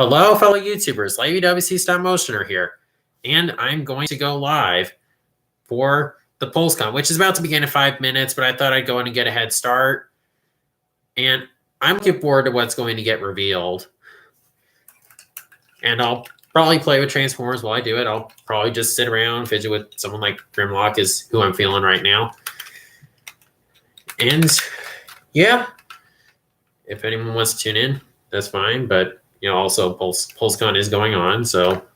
Hello, fellow YouTubers. LadyWC Stop Motioner here, and I'm going to go live for the PulseCon, which is about to begin in 5 minutes, but I thought I'd go in and get a head start. And I'm looking forward to what's going to get revealed. And I'll probably play with Transformers while I do it. I'll probably just sit around, fidget with someone like Grimlock is who I'm feeling right now. And yeah, if anyone wants to tune in, that's fine. But you know, also PulseCon is going on, so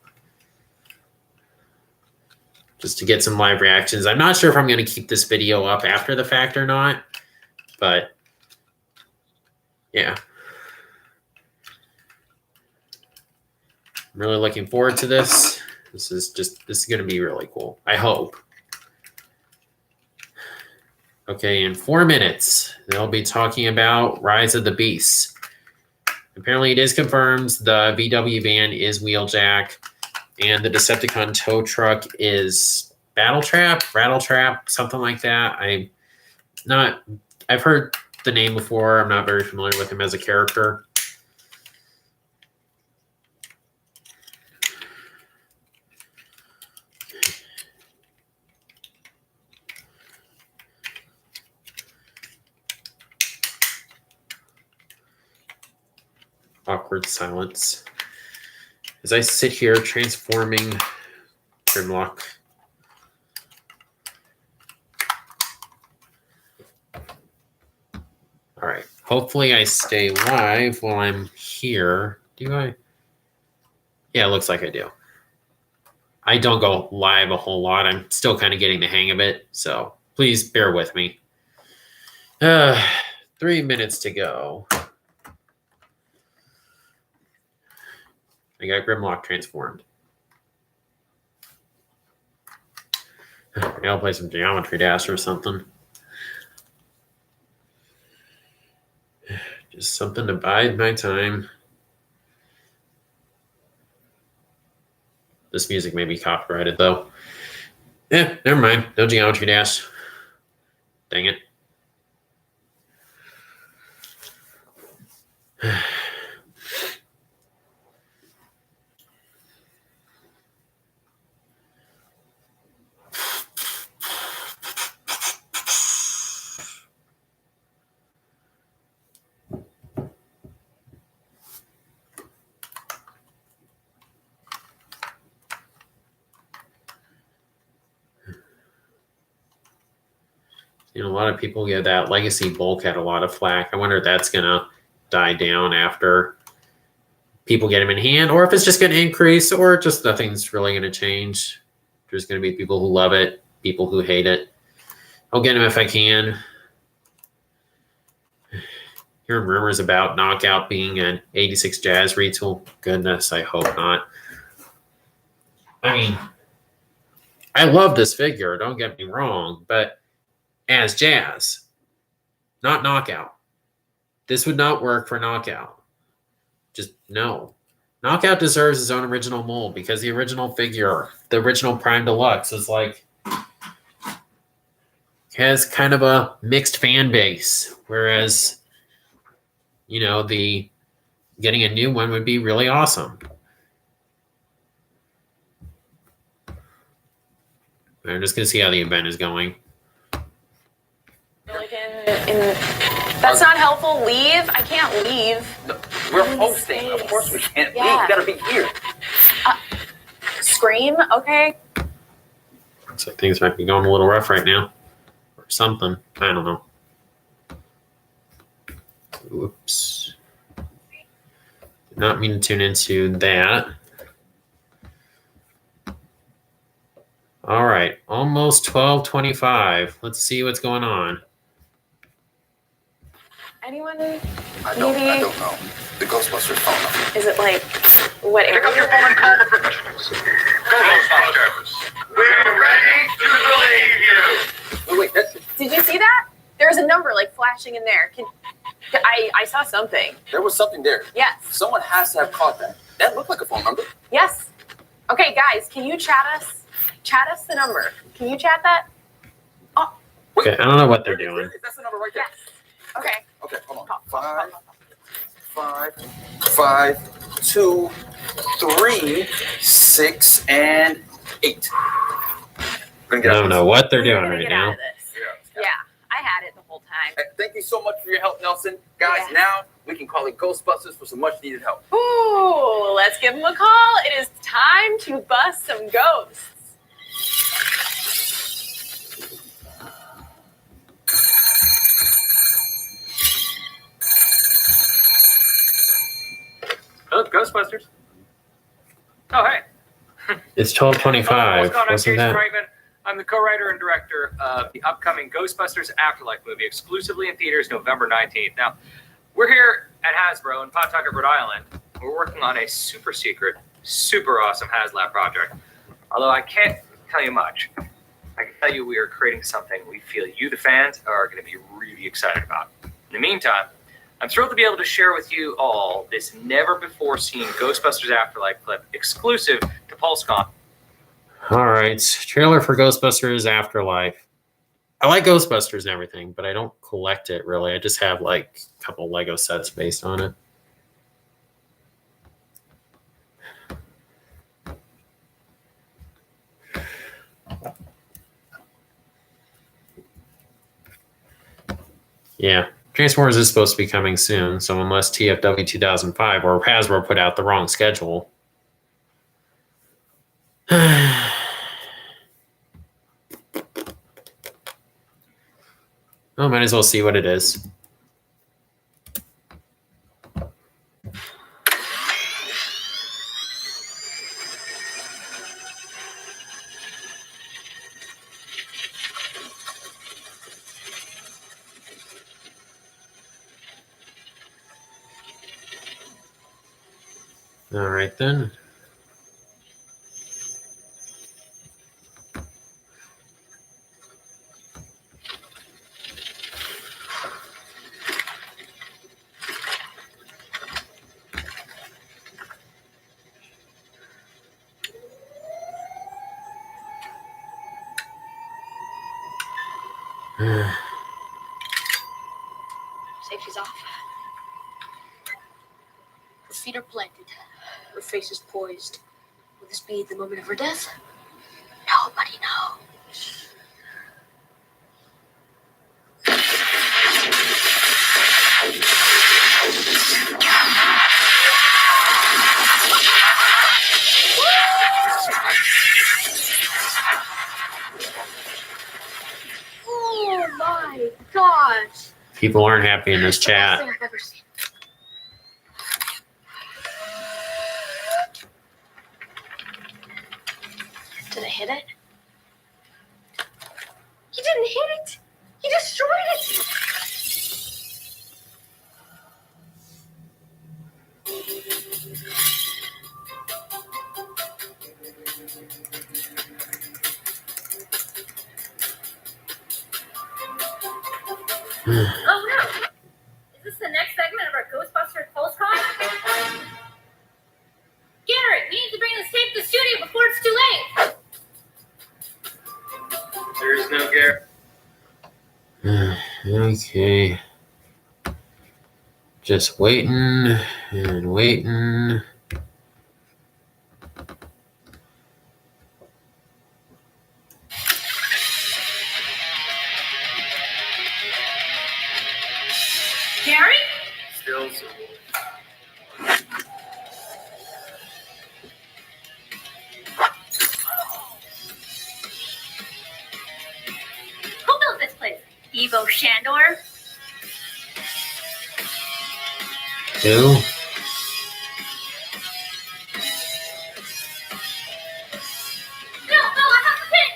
just to get some live reactions. I'm not sure if I'm going to keep this video up after the fact or not, but yeah. I'm really looking forward to this. This is going to be really cool. I hope. Okay, in 4 minutes, they'll be talking about Rise of the Beasts. Apparently, it is confirmed the VW van is Wheeljack, and the Decepticon tow truck is Rattletrap, something like that. I've heard the name before. I'm not very familiar with him as a character. Awkward silence as I sit here transforming Grimlock. All right. Hopefully I stay live while I'm here. Do I? Yeah, it looks like I do. I don't go live a whole lot. I'm still kind of getting the hang of it, so please bear with me. 3 minutes to go. I got Grimlock transformed. Maybe I'll play some Geometry Dash or something. Just something to bide my time. This music may be copyrighted, though. Yeah, never mind. No Geometry Dash. Dang it. You know, a lot of people get that Legacy Bulk had a lot of flack. I wonder if that's going to die down after people get him in hand, or if it's just going to increase, or just nothing's really going to change. There's going to be people who love it, people who hate it. I'll get him if I can. Hearing rumors about Knockout being an 86 Jazz retool. Goodness, I hope not. I mean, I love this figure, don't get me wrong, but as Jazz, not Knockout. This would not work for Knockout. Just no. Knockout deserves his own original mold because the original figure, the original Prime Deluxe, is like has kind of a mixed fan base, whereas you know getting a new one would be really awesome. I'm just gonna see how the event is going. Like that's not helpful. Leave. I can't leave. No, we're hosting. Of course we can't leave. We gotta be here. Scream. Okay. Looks like things might be going a little rough right now, or something. I don't know. Oops. Did not mean to tune into that. All right, almost 12:25. Let's see what's going on. Anyone? I don't know. The Ghostbusters phone number. Is it like what area? Pick up your phone and call the professionals. Ghostbusters, we're ready to believe you. Wait, Did you see that? There's a number like flashing in there. I saw something. there was something there. Yes. Someone has to have caught that. That looked like a phone number. Yes. Okay, guys, can you chat us? Chat us the number. Can you chat that? Oh. Okay, I don't know what they're doing. That's the number right there. Yes. Okay. Okay, hold on. Call. 5, 5, 5, 2, 3, 6, and 8. I don't know what they're We're doing gonna right get out now. of this. Yeah, I had it the whole time. Hey, thank you so much for your help, Nelson. Guys, Yeah. now we can call it Ghostbusters for some much needed help. Ooh, let's give them a call. It is time to bust some ghosts. Oh, Ghostbusters. Oh, hey. It's 12:25. What's going on? I'm Wasn't Jason that? Reitman. I'm the co-writer and director of the upcoming Ghostbusters Afterlife movie, exclusively in theaters November 19th. Now, we're here at Hasbro in Pawtucket, Rhode Island. We're working on a super secret, super awesome HasLab project. Although I can't tell you much, I can tell you we are creating something we feel you, the fans, are going to be really excited about. In the meantime, I'm thrilled to be able to share with you all this never-before-seen Ghostbusters Afterlife clip exclusive to PulseCon. All right, trailer for Ghostbusters Afterlife. I like Ghostbusters and everything, but I don't collect it really. I just have like a couple Lego sets based on it. Yeah, Transformers is supposed to be coming soon, so unless TFW 2005 or Hasbro put out the wrong schedule. Oh, might as well see what it is. All right then. Safety's off. Her feet are planted. Her face is poised. Will this be the moment of her death? Nobody knows. Oh my gosh! People aren't happy in this It's the best chat. thing I've ever seen. Did I hit it? He didn't hit it! He destroyed it! Oh no! Is this the next segment of our Ghostbusters PulseCon? Garrett, we need to bring this tape to the studio before it's too late. There is no Garrett. Okay. Just waiting and waiting. Gary? Still. Who built this place? Evo Shandor? Two. No, I have the pin!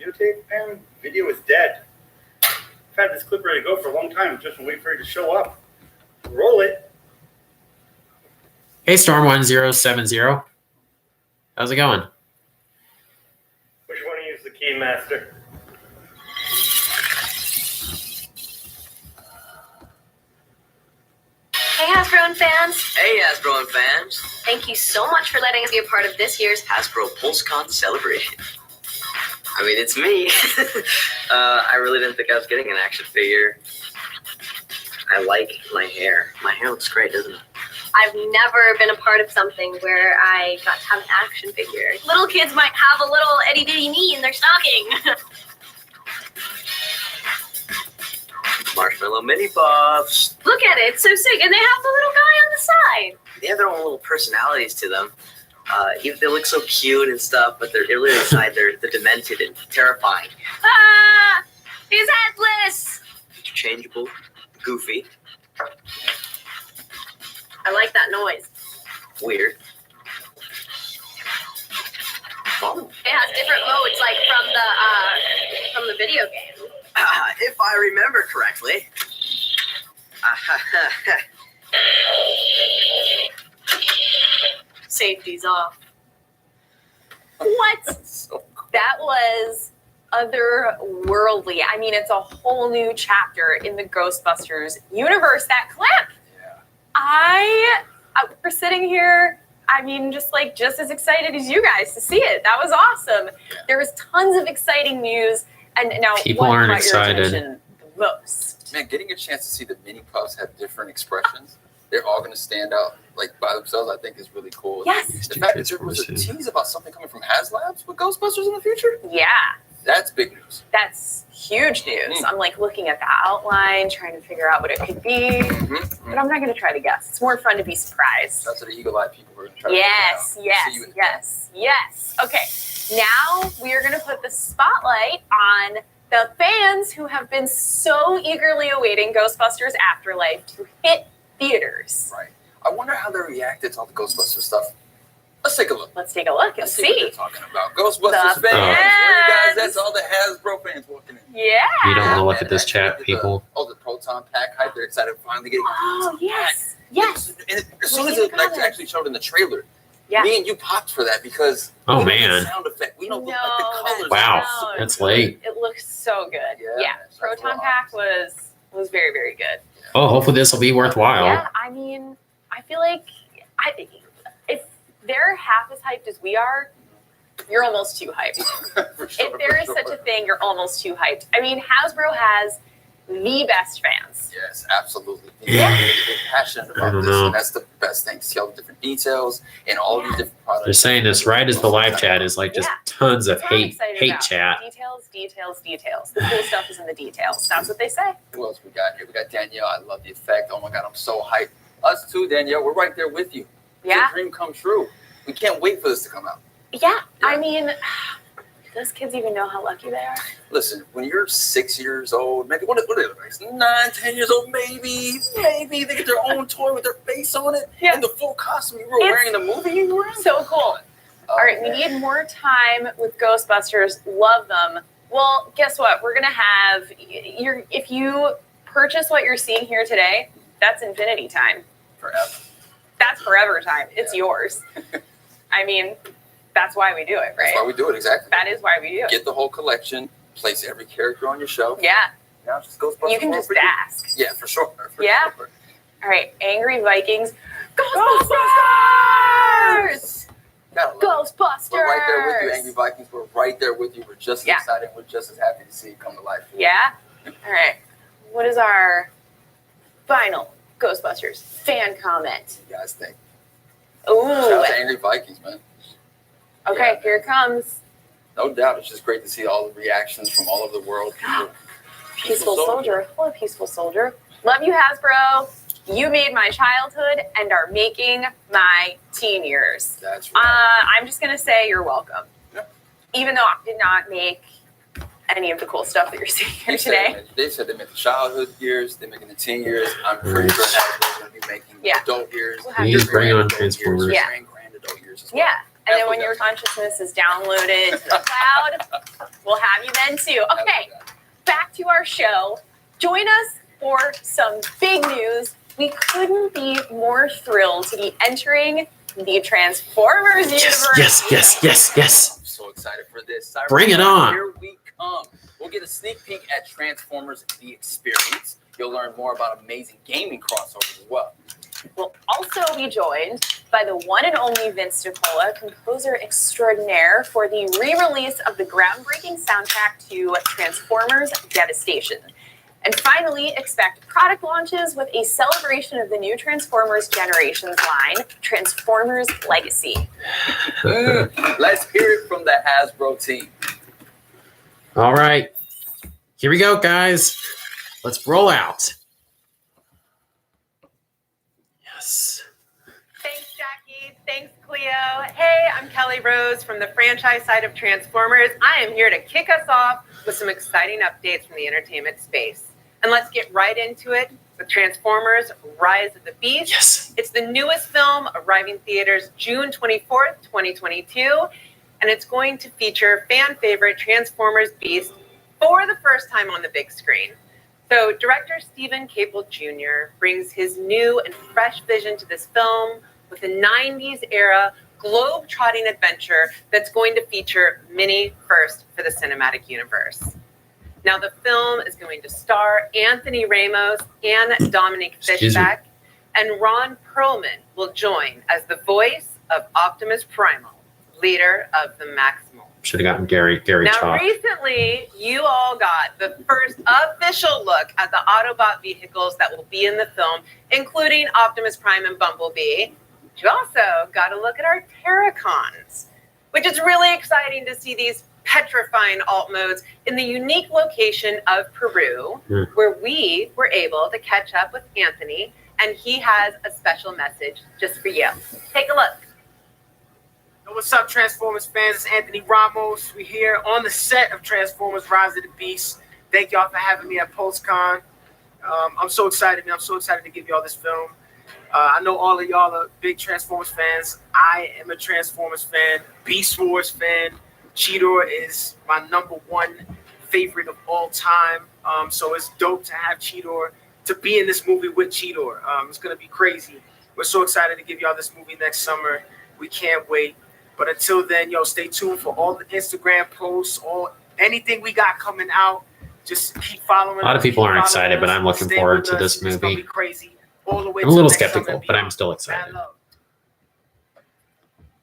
Videotape, man? Video is dead. I've had this clip ready to go for a long time. Just wait for it to show up. Roll it. Hey, Storm1070. How's it going? Which one is the key master? Hey, Hasbro fans! Hey, Hasbro and fans. Thank you so much for letting us be a part of this year's Hasbro PulseCon celebration. I mean, it's me. I really didn't think I was getting an action figure. I like my hair. My hair looks great, doesn't it? I've never been a part of something where I got to have an action figure. Little kids might have a little itty bitty me in their stocking. Marshmallow mini puffs. Look at it, it's so sick. And they have the little guy on the side. They have their own little personalities to them. Even they look so cute and stuff, but they're really inside. They're demented and terrifying. Ah, he's headless. Interchangeable, goofy, I like that noise. weird. Fun. It has different modes, like from the video game. If I remember correctly. Safety's off. What? So That was otherworldly. I mean, it's a whole new chapter in the Ghostbusters universe. That clip. yeah. We're sitting here. I mean, just as excited as you guys to see it. That was awesome. There was tons of exciting news, and now People what aren't caught your excited. attention the most? Man, getting a chance to see the mini puffs have different expressions. They're all going to stand out like by themselves. I think is really cool. Yes. The fact that there was a tease about something coming from HasLabs with Ghostbusters in the future. Yeah, That's big news. that's huge news. I'm like looking at the outline, trying to figure out what it could be, but I'm not going to try to guess. It's more fun to be surprised. That's what the eagle-eyed people were going to try to Yes, figure out. See you in the yes. Okay, now we are going to put the spotlight on the fans who have been so eagerly awaiting Ghostbusters Afterlife to hit theaters. Right. I wonder how they reacted to all the Ghostbusters stuff. Let's take a look. Let's take a look and Let's see what see. they're talking about. Ghostbusters The fans. Where you guys? fans. That's all the Hasbro fans walking in. Yeah. You don't want to look And at this actually chat, the- people. The proton pack hype. They're excited finally getting. Oh, yes. And as soon as it actually showed in the trailer, Yeah. me and you popped for that because Oh, we know the man. sound effect. We know No, like the colors. Wow, No, that's late. It looks so good. Yeah, that's Proton real Pack was very, very good. Oh, hopefully this will be worthwhile. Yeah, I mean, I feel like if they're half as hyped as we are, you're almost too hyped. For sure, If there is such a thing, you're almost too hyped. I mean, Hasbro has the best fans. Yes, absolutely. Yeah. They're passionate I about don't this, know. and that's the best thing to see all the different details and all these different products. They're saying this right as the live chat is like just Yeah. tons of That's what I'm hate excited about. chat. Details. The cool stuff is in the details. That's what they say. Who else we got here? We got Danielle. I love the effect. Oh my God, I'm so hyped. Us too, Danielle. We're right there with you. It's Yeah. a dream come true. We can't wait for this to come out. Yeah. I mean, do those kids even know how lucky they are? Listen, when you're 6 years old, maybe what are they like? 9, 10 years old, maybe they get their own toy with their face on it Yeah. and the full costume you were It's wearing in the movie you were in. So cool. All right, we man. need more time with Ghostbusters. Love them. Well, guess what? We're gonna have if you purchase what you're seeing here today, that's infinity time. Forever. That's forever time. It's Yeah. yours. I mean, that's why we do it, That's why right? we do it, exactly. That is why we do it. Get the whole collection, place every character on your shelf. Yeah, Now it's just Ghostbusters. you can one just for you. ask. Yeah, for sure. For Yeah. sure. All right, Angry Vikings. Ghostbusters! Gotta love it. Ghostbusters! We're right there with you, Angry Vikings. We're right there with you. We're just as Yeah. excited. We're just as happy to see it come to life. Yeah? All right. What is our final Ghostbusters fan comment? What do you guys think? Ooh. Shout out to Angry Vikings, man. Okay, Yeah. here it comes. No doubt. It's just great to see all the reactions from all over the world. Peaceful Soldier. Hello, Peaceful Soldier. Love you, Hasbro. You made my childhood and are making my teen years. That's right. I'm just going to say you're welcome. Yeah. Even though I did not make any of the cool stuff that you're seeing here today. They said they make the childhood years. They're making the teen years. I'm pretty sure Hasbro's going to be making the Yeah. adult years. We'll have Please your bring grand on adult years, Transformers. Yeah. grand adult years as well. Yeah. And then when Absolutely. your consciousness is downloaded to the cloud, we'll have you then too. Okay, back to our show. Join us for some big news. We couldn't be more thrilled to be entering the Transformers universe. Yes. I'm so excited for this. Cybertron, Bring it on. Here we come. We'll get a sneak peek at Transformers The Experience. You'll learn more about amazing gaming crossovers as well. We'll also be joined by the one and only Vince DiCola, composer extraordinaire, for the re-release of the groundbreaking soundtrack to Transformers Devastation. And finally, expect product launches with a celebration of the new Transformers Generations line, Transformers Legacy. Let's hear it from the Hasbro team. All right. Here we go, guys. Let's roll out. Yes. Thanks, Jackie. Thanks, Cleo. Hey, I'm Kelly Rose from the franchise side of Transformers. I am here to kick us off with some exciting updates from the entertainment space. And let's get right into it with Transformers Rise of the Beast. Yes. It's the newest film arriving theaters June 24th, 2022. And it's going to feature fan favorite Transformers Beast for the first time on the big screen. So director Stephen Caple Jr. brings his new and fresh vision to this film with a 90s era globe-trotting adventure that's going to feature many firsts for the cinematic universe. Now, the film is going to star Anthony Ramos and Dominic Fishback, and Ron Perlman will join as the voice of Optimus Primal, leader of the Maximal. Should have gotten Gary Now, Chalk. recently, you all got the first official look at the Autobot vehicles that will be in the film, including Optimus Prime and Bumblebee. But you also got a look at our Terracons, which is really exciting to see these petrifying alt modes in the unique location of Peru, where we were able to catch up with Anthony, and he has a special message just for you. Take a look. What's up, Transformers fans? It's Anthony Ramos. We're here on the set of Transformers Rise of the Beast. Thank y'all for having me at PulseCon. I'm so excited, man. I'm so excited to give y'all this film. I know all of y'all are big Transformers fans. I am a Transformers fan, Beast Wars fan. Cheetor is my #1 favorite of all time. So it's dope to have Cheetor, to be in this movie with Cheetor. It's going to be crazy. We're so excited to give y'all this movie next summer. We can't wait. But until then, stay tuned for all the Instagram posts, anything we got coming out. Just keep following us. A lot of people aren't keep excited, following but us, I'm looking stay forward with to us. this It's gonna movie. be crazy. All the way I'm a till little next summer skeptical, and but I'm beyond. still Mad excited. love.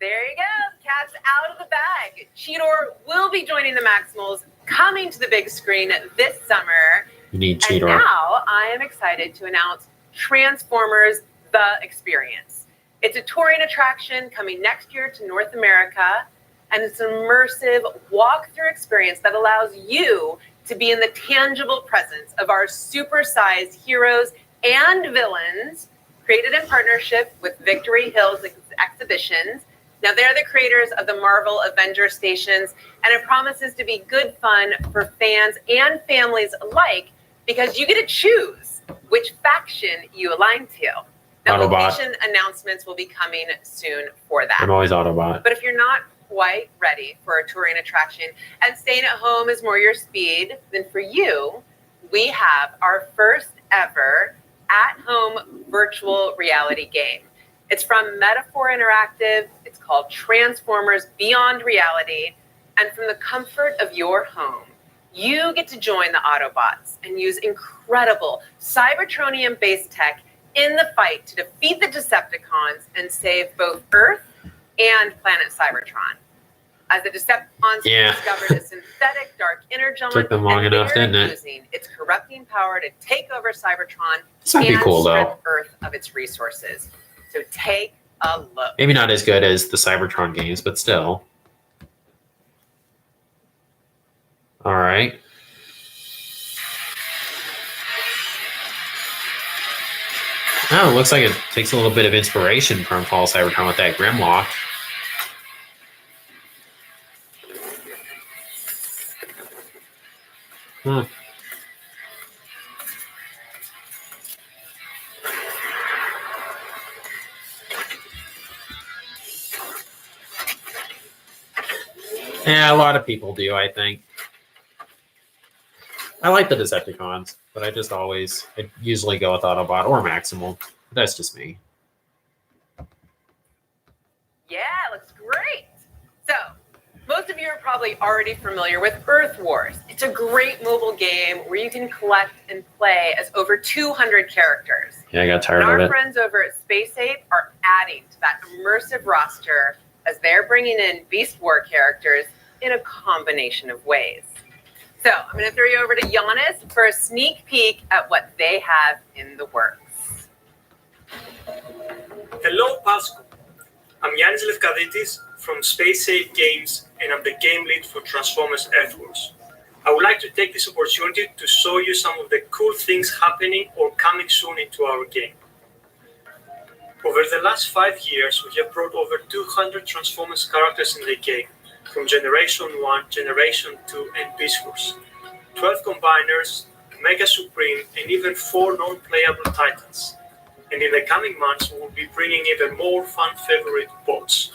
There you go. Cat's out of the bag. Cheetor will be joining the Maximals, coming to the big screen this summer. You need And Cheetor. now I am excited to announce Transformers The Experience. It's a touring attraction coming next year to North America, and it's an immersive walkthrough experience that allows you to be in the tangible presence of our supersized heroes and villains, created in partnership with Victory Hills Exhibitions. Now, they're the creators of the Marvel Avenger stations, and it promises to be good fun for fans and families alike because you get to choose which faction you align to. Now, Autobot. location announcements will be coming soon for that. I'm always Autobot. But if you're not quite ready for a touring attraction and staying at home is more your speed, then for you, we have our first ever at-home virtual reality game. It's from Metaphor Interactive. It's called Transformers Beyond Reality. And from the comfort of your home, you get to join the Autobots and use incredible Cybertronium-based tech in the fight to defeat the Decepticons and save both Earth and planet Cybertron. As the Decepticons discovered a synthetic dark energon, Took them long and enough, they're didn't it? using its corrupting power to take over Cybertron This might be and cool, strip though. Earth of its resources. So take a look. Maybe not as good as the Cybertron games, but still. All right. Oh, it looks like it takes a little bit of inspiration from Fall Cybertron with that Grimlock. Huh. Yeah, a lot of people do, I think. I like the Decepticons, but I usually go with Autobot or Maximal. That's just me. Yeah, looks great. So, most of you are probably already familiar with Earth Wars. It's a great mobile game where you can collect and play as over 200 characters. Yeah, I got tired And of our it. friends over at Space Ape are adding to that immersive roster as they're bringing in Beast War characters in a combination of ways. So I'm going to throw you over to Giannis for a sneak peek at what they have in the works. Hello, PulseCon. I'm Yannis Lefkaditis from Space Safe Games, and I'm the game lead for Transformers Earthworks. I would like to take this opportunity to show you some of the cool things happening or coming soon into our game. Over the last 5 years, we have brought over 200 Transformers characters in the game, from Generation 1, Generation 2, and Beast Wars, 12 Combiners, Mega Supreme, and even 4 non-playable Titans. And in the coming months, we will be bringing even more fan favorite bots.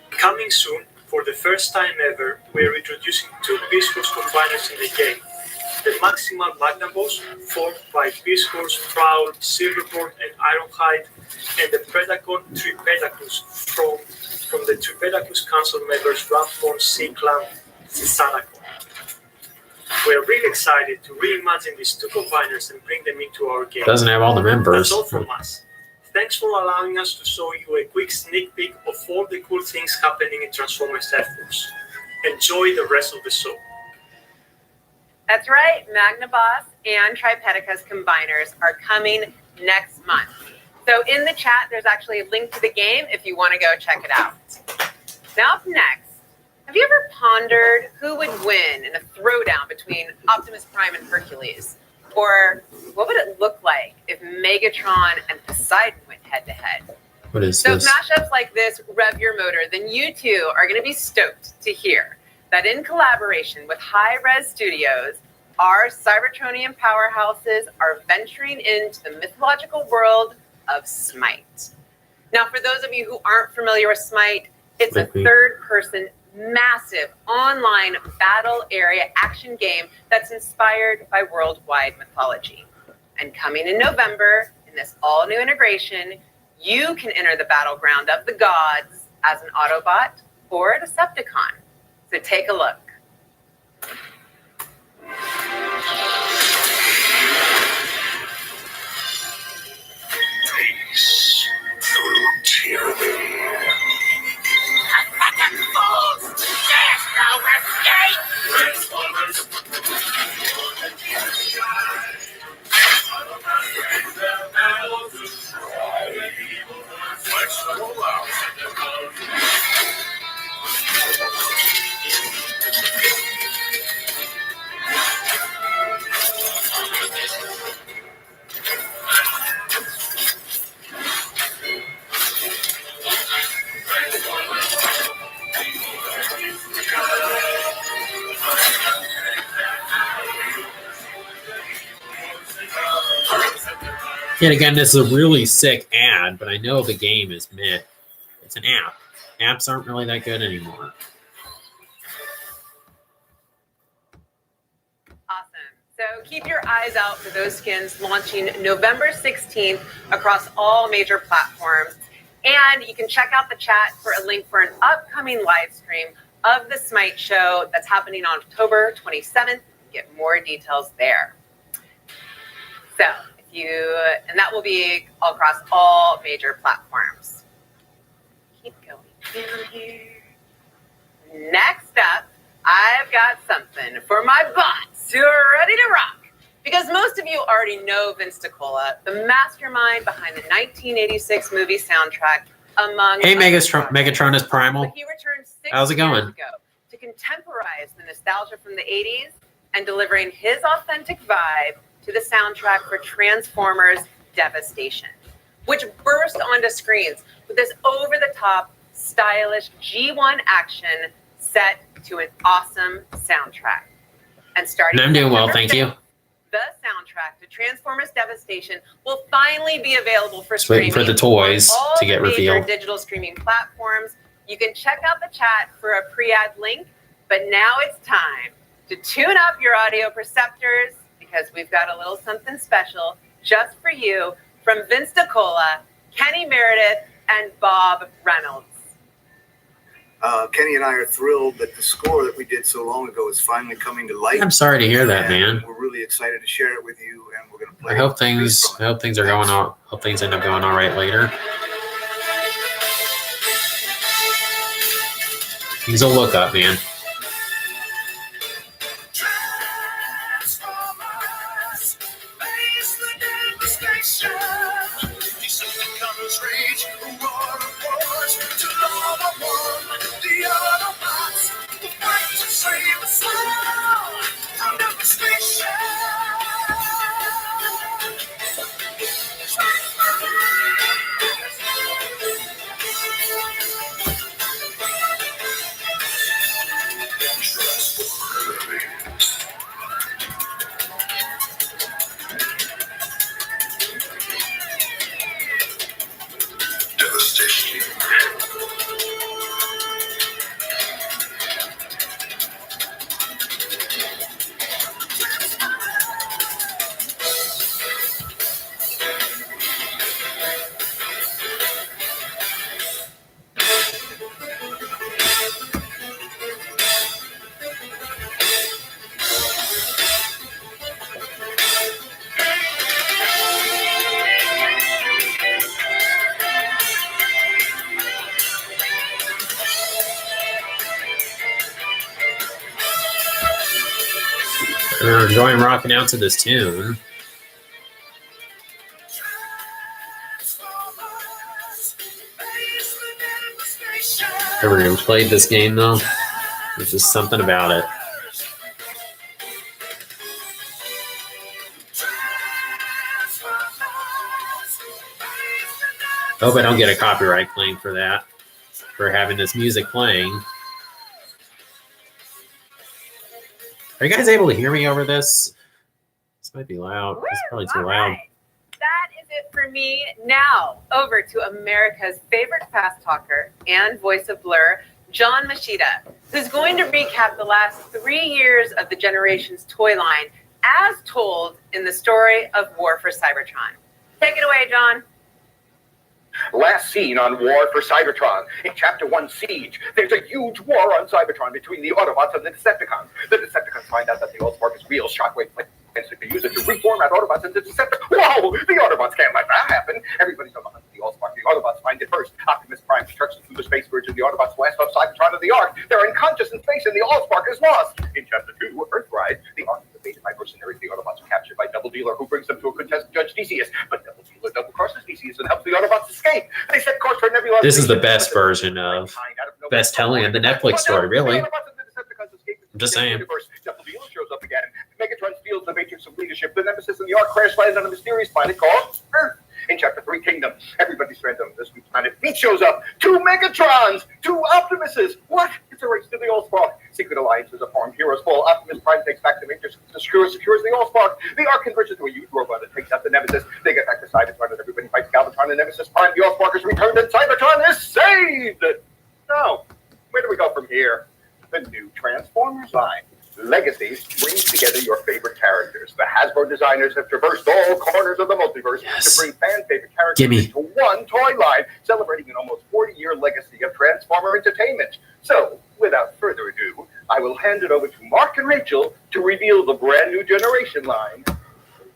Coming soon, for the first time ever, we are introducing 2 Beast Wars Combiners in the game. The Maximal Magnum Boss, formed by Beast Wars, Prowl, Silverborn, and Ironhide, and the Predacon Tripedacus from the Tripedacus Council members Ramphorn, Sea-Clan, Cisanacon. We are really excited to reimagine these 2 combiners and bring them into our game. Doesn't have all the members. That's all from us. Thanks for allowing us to show you a quick sneak peek of all the cool things happening in Transformers Earthworks. Enjoy the rest of the show. That's right, Magnaboss and Tripedacus Combiners are coming next month. So in the chat, there's actually a link to the game if you want to go check it out. Now up next, have you ever pondered who would win in a throwdown between Optimus Prime and Hercules? Or what would it look like if Megatron and Poseidon went head-to-head? What is So this? mashups like this rev your motor, then you two are going to be stoked to hear that in collaboration with High Res Studios, our Cybertronian powerhouses are venturing into the mythological world of Smite. Now, for those of you who aren't familiar with Smite, it's a third-person, massive, online battle area action game that's inspired by worldwide mythology. And coming in November, in this all-new integration, you can enter the battleground of the gods as an Autobot or a Decepticon. So take a look. Peace through tyranny. Transformers. Yet again, this is a really sick ad, but I know the game is meh. It's an app. Apps aren't really that good anymore. Awesome. So keep your eyes out for those skins launching November 16th across all major platforms. And you can check out the chat for a link for an upcoming live stream of the Smite show that's happening on October 27th. Get more details there. So, and that will be across all major platforms. Keep going down here. Next up, I've got something for my bots who are ready to rock. Because most of you already know Vince DiCola, the mastermind behind the 1986 movie soundtrack, among Hey, other Megatron is Primal. But he returned 6 How's it going? years ago to contemporize the nostalgia from the 80s and delivering his authentic vibe to the soundtrack for Transformers Devastation, which burst onto screens with this over-the-top, stylish G1 action set to an awesome soundtrack. And starting I'm doing well, September thank you. 5th, the soundtrack to Transformers Devastation will finally be available for Just waiting streaming for the toys on all to get the major revealed. digital streaming platforms. You can check out the chat for a pre-ad link, but now it's time to tune up your audio perceptors because we've got a little something special just for you from Vince DiCola, Kenny Meredith, and Bob Reynolds. Kenny and I are thrilled that the score that we did so long ago is finally coming to light. I'm sorry to hear that, And man. We're really excited to share it with you, and we're going to play. I hope things are going on. Hope things end up going all right later. He's a look up, man. Decepticons rage, war of wars, till all are one. The Autobots will fight to save us all from devastation. Devastation. We're enjoying rocking out to this tune. Everyone's played this game though. There's just something about it. I hope I don't get a copyright claim for that, for having this music playing. Are you guys able to hear me over this? This might be loud. It's probably too loud. That is it for me. Now, over to America's favorite fast talker and voice of Blur, John Machida, who's going to recap the last 3 years of the Generations toy line as told in the story of War for Cybertron. Take it away, John. Last seen on War for Cybertron. In Chapter 1, Siege, there's a huge war on Cybertron between the Autobots and the Decepticons. The Decepticons find out that the Allspark is real. Shockwave plans to use it to reformat Autobots into Decepticons. Whoa! The Autobots can't let that happen. Everybody's on the hunt for the Allspark. The Autobots find it first. Optimus Prime destruction through the space bridge, and the Autobots blast off Cybertron and the Ark. They're unconscious in space, and the Allspark is lost. In Chapter 2, Earthrise, the Ark is invaded by mercenaries. The Autobots are captured by Double Dealer, who brings them to a contestant Judge Theseus. But Double Dealer double crosses Theseus and helps the Autobots escape. They set course for Nebula. This is the best version of Best Telling of the Netflix story, really. I'm just saying. Double Dealer shows up again. Megatron steals the matrix of leadership. The Nemesis and the Ark crash land on a mysterious planet called Earth. In Chapter 3, Kingdom, everybody's stranded on this new planet. Meat shows up. 2 Megatrons! 2 Optimuses! What? It's a race to the Allspark. Secret alliances are formed. Heroes fall. Optimus Prime takes back the matrix. Secures the Allspark. The Ark converts into a huge robot that takes out the Nemesis. They get back to Cybertron and everybody fights Galvatron and Nemesis Prime. The Allspark is returned and Cybertron is saved! Now, where do we go from here? The new Transformers line. Legacy brings together your favorite characters. The Hasbro designers have traversed all corners of the multiverse to bring fan favorite characters into one toy line, celebrating an almost 40-year legacy of Transformer entertainment. So, without further ado, I will hand it over to Mark and Rachel to reveal the brand new generation line,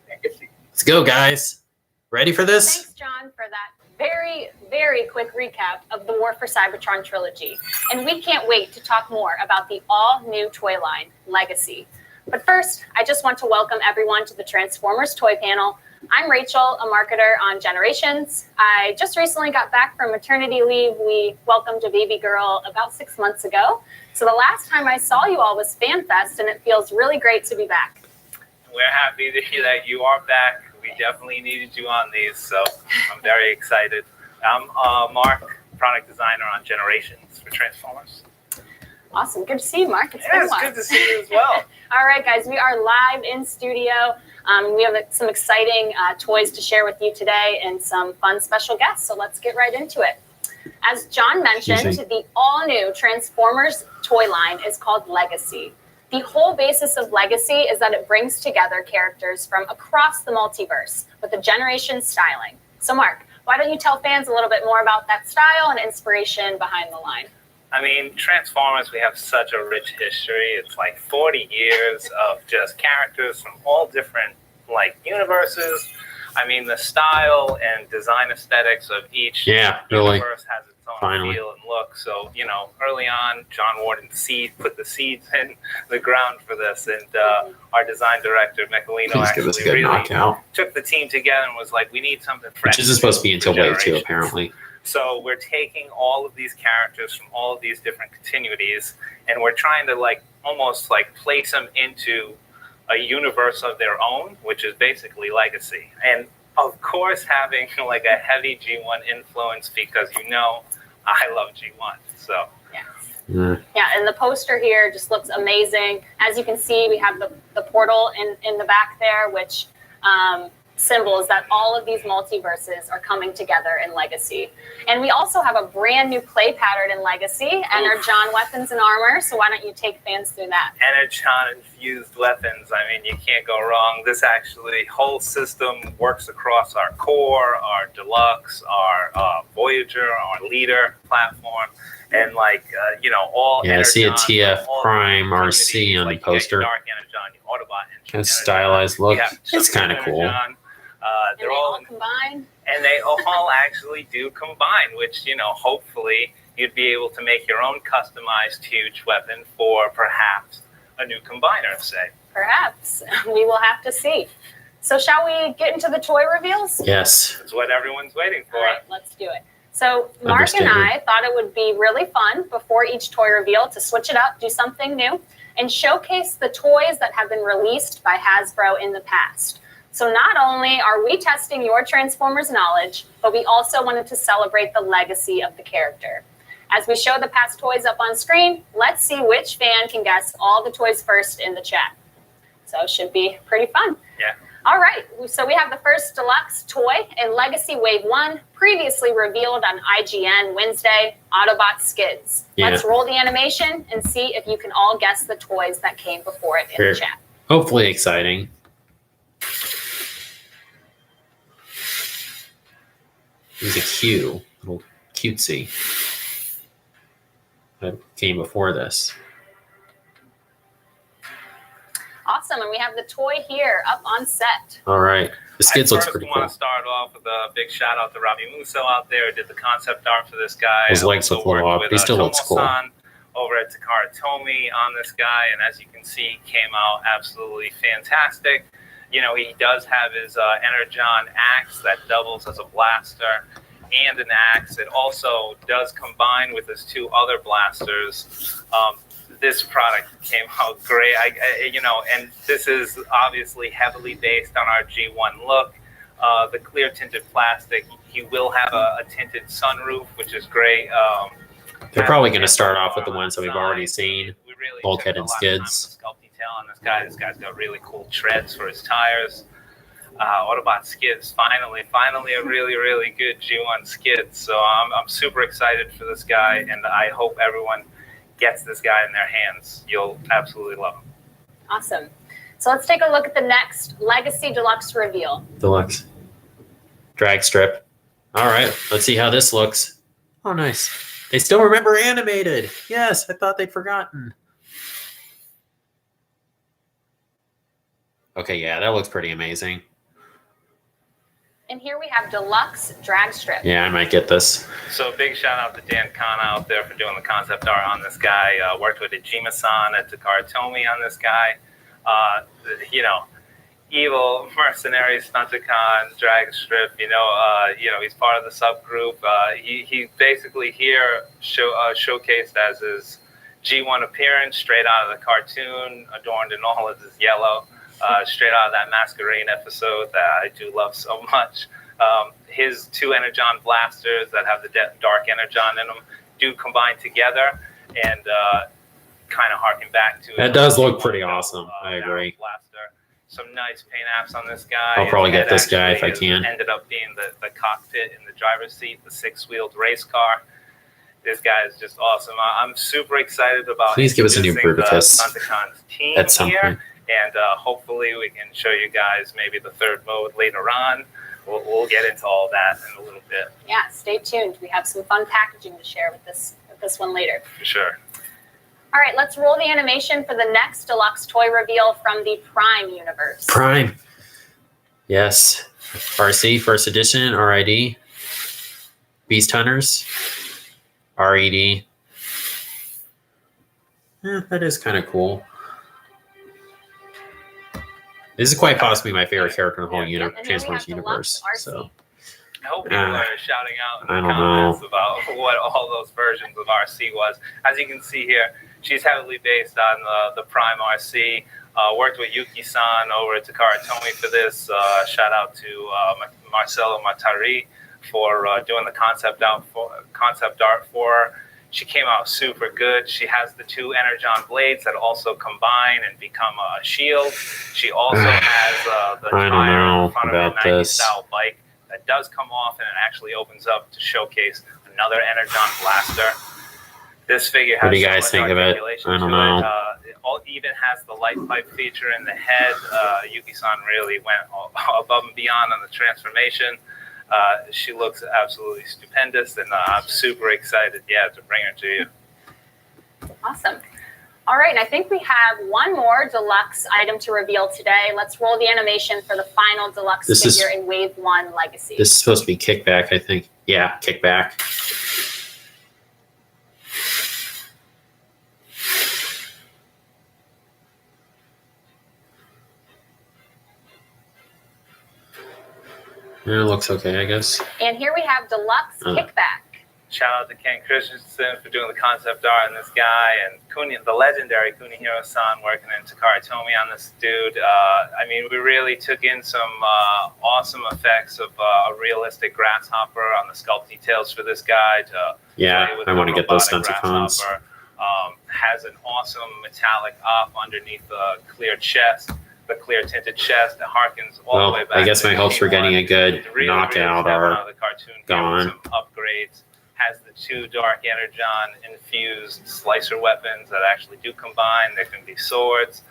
Legacy. Let's go, guys. Ready for this? Thanks, John, for that very, very quick recap of the War for Cybertron trilogy. And we can't wait to talk more about the all-new toy line, Legacy. But first, I just want to welcome everyone to the Transformers toy panel. I'm Rachel, a marketer on Generations. I just recently got back from maternity leave. We welcomed a baby girl about 6 months ago. So the last time I saw you all was FanFest, and it feels really great to be back. We're happy to hear that you are back. We definitely needed you on these, so I'm very excited. I'm Mark, product designer on Generations for Transformers. Awesome. Good to see you, Mark. It's been a while. Good to see you as well. All right, guys, we are live in studio. We have some exciting toys to share with you today and some fun special guests, so let's get right into it. As John mentioned, the all-new Transformers toy line is called Legacy. The whole basis of Legacy is that it brings together characters from across the multiverse with a generation styling. So Mark, why don't you tell fans a little bit more about that style and inspiration behind the line? I mean, Transformers, we have such a rich history. It's like 40 years of just characters from all different universes. I mean, the style and design aesthetics of each universe has its own Finally. feel and look. So, early on, John Warden put the seeds in the ground for this, and our design director, Michelino, Please give us a actually good really knockout. took the team together and was like, we need something fresh. Which isn't supposed to be until for wave 2, generations. apparently. So we're taking all of these characters from all of these different continuities, and we're trying to almost place them into a universe of their own, which is basically Legacy. And of course, having a heavy G1 influence, because I love G1. So Mm. Yeah, and the poster here just looks amazing. As you can see, we have the portal in the back there, which symbols that all of these multiverses are coming together in Legacy. And we also have a brand new play pattern in Legacy, Energon weapons and armor. So why don't you take fans through that? Energon infused weapons. I mean, you can't go wrong. This whole system works across our core, our deluxe, our Voyager, our leader platform, and all. Yeah, I see a Energon, TF all Prime communities, RC on the you got your poster. Dark Energon, your Autobot Energon, Kind of stylized look. Yeah, It's kind of cool. And they're they all all combine. and they all actually do combine, which hopefully you'd be able to make your own customized huge weapon for perhaps a new combiner, say. Perhaps. We will have to see. So shall we get into the toy reveals? Yes. That's what everyone's waiting for. All right, let's do it. So Mark and I thought it would be really fun before each toy reveal to switch it up, do something new, and showcase the toys that have been released by Hasbro in the past. So not only are we testing your Transformers knowledge, but we also wanted to celebrate the legacy of the character. As we show the past toys up on screen, let's see which fan can guess all the toys first in the chat. So it should be pretty fun. Yeah. All right, so we have the first deluxe toy in Legacy Wave 1, previously revealed on IGN Wednesday, Autobot Skids. Yeah. Let's roll the animation and see if you can all guess the toys that came before it in the chat. Hopefully exciting. He's a Q, little cutesy. That came before this. Awesome, and we have the toy here up on set. All right. The skids looks pretty I cool. want to start off with a big shout out to Robbie Musso out there, who did the concept art for this guy. His legs Also look a little worked off, with, but he still looks cool. Tomo-san over at Takara Tomy on this guy, and as you can see, came out absolutely fantastic. He does have his Energon axe that doubles as a blaster and an axe. It also does combine with his two other blasters. This product came out great. And this is obviously heavily based on our G1 look. The clear tinted plastic. He will have a tinted sunroof, which is great. They're probably going to start off with the ones that we've already seen. We really Bulkhead took a and lot of time with skids. the sculpt detail on this guy. This guy's got really cool treads for his tires. Autobot skids, finally a really, really good G1 skid. So I'm super excited for this guy, and I hope everyone gets this guy in their hands. You'll absolutely love him. Awesome. So let's take a look at the next Legacy Deluxe reveal. Deluxe. Drag strip. All right. Let's see how this looks. Oh, nice. They still remember animated. Yes, I thought they'd forgotten. Okay, yeah, that looks pretty amazing. And here we have Deluxe Drag Strip. Yeah, I might get this. So big shout out to Dan Khan out there for doing the concept art on this guy. Worked with Ijima-san at Takara Tomy on this guy. Evil mercenaries, Stunticons, drag strip. He's part of the subgroup. He basically here showcased as his G1 appearance, straight out of the cartoon, adorned in all of his yellow. Straight out of that Masquerade episode that I do love so much. His two Energon blasters that have the dark Energon in them do combine together and kind of harken back to That does look pretty awesome. I agree. Blaster. Some nice paint apps on this guy. I'll probably get It this guy if I actually can. Ended up being the cockpit in the driver's seat, the 6-wheeled race car. This guy is just awesome. I'm super excited about. Please give us a new introducing the Brutus Stunticons team at some here. point. And hopefully we can show you guys maybe the third mode later on. We'll get into all that in a little bit. Yeah, stay tuned. We have some fun packaging to share with this one later. For sure. All right, let's roll the animation for the next deluxe toy reveal from the Prime universe. Prime. Yes. RC, first edition, RID. Beast Hunters. RED. That is kind of cool. This is quite possibly my favorite character in the whole Transformers universe. So I hope people are shouting out in I the don't comments know. about what all those versions of RC was. As you can see here, she's heavily based on the Prime RC. Worked with Yuki-san over at Takara Tomy for this. Shout out to Marcelo Matari for doing the concept art for her. She came out super good. She has the two Energon blades that also combine and become a shield. She also has the I don't tire know in front of about her 90s this. style bike that does come off, and it actually opens up to showcase another Energon blaster. This figure has What do you so guys much think of it? articulation I don't to know. It even has the light pipe feature in the head. Yuki-san really went above and beyond on the transformation. She looks absolutely stupendous, and I'm super excited, to bring her to you. Awesome. All right, and I think we have one more deluxe item to reveal today. Let's roll the animation for the final deluxe figure in Wave 1 Legacy. This is supposed to be Kickback, I think. Yeah, Kickback. It looks okay, I guess. And here we have deluxe Kickback. Shout out to Ken Christensen for doing the concept art on this guy, and the legendary Kunihiro-san working in Takara Tomy on this dude. I mean, we really took in some awesome effects of a realistic grasshopper on the sculpt details for this guy. I want to get those Decepticons. Has an awesome metallic op underneath the clear chest. The clear tinted chest that harkens all the way back. I guess my hopes for getting a good knockout are gone. Some upgrades. Has the two Dark Energon infused slicer weapons that actually do combine. There can be swords.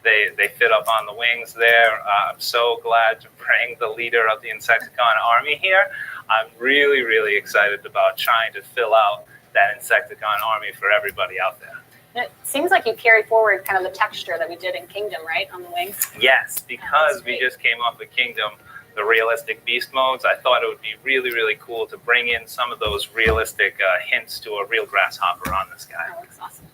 They fit up on the wings there. I'm so glad to bring the leader of the Insecticon army here. I'm really, really excited about trying to fill out that Insecticon army for everybody out there. It seems like you carry forward kind of the texture that we did in Kingdom, right, on the wings? Yes, because we just came off of Kingdom, the realistic beast modes. I thought it would be really, really cool to bring in some of those realistic hints to a real grasshopper on this guy. That looks awesome.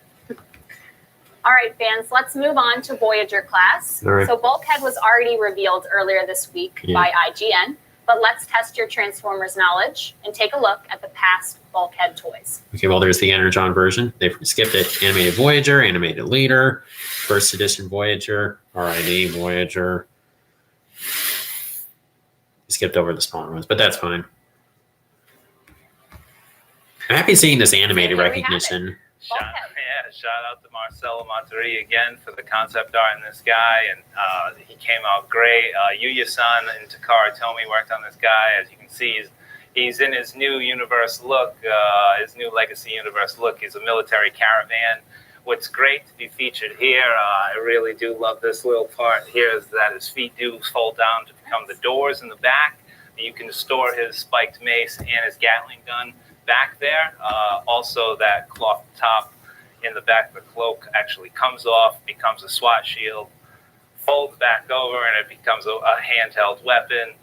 All right, fans, let's move on to Voyager class. All right. So Bulkhead was already revealed earlier this week by IGN, but let's test your Transformers knowledge and take a look at the past Bulkhead toys. Okay, well, there's the Energon version. They skipped it. Animated Voyager, Animated Leader, First Edition Voyager, RID Voyager. Skipped over the smaller ones, but that's fine. I'm happy seeing this animated recognition. Shout out to Marcelo Matari again for the concept art in this guy, and he came out great. Yuya-san and Takara Tomy worked on this guy. As you can see, he's in his new universe look, his new Legacy universe look. He's a military caravan. What's great to be featured here, I really do love this little part here, is that his feet do fold down to become the doors in the back. You can store his spiked mace and his Gatling gun back there. Also, that cloth top in the back of the cloak actually comes off, becomes a SWAT shield, folds back over, and it becomes a handheld weapon.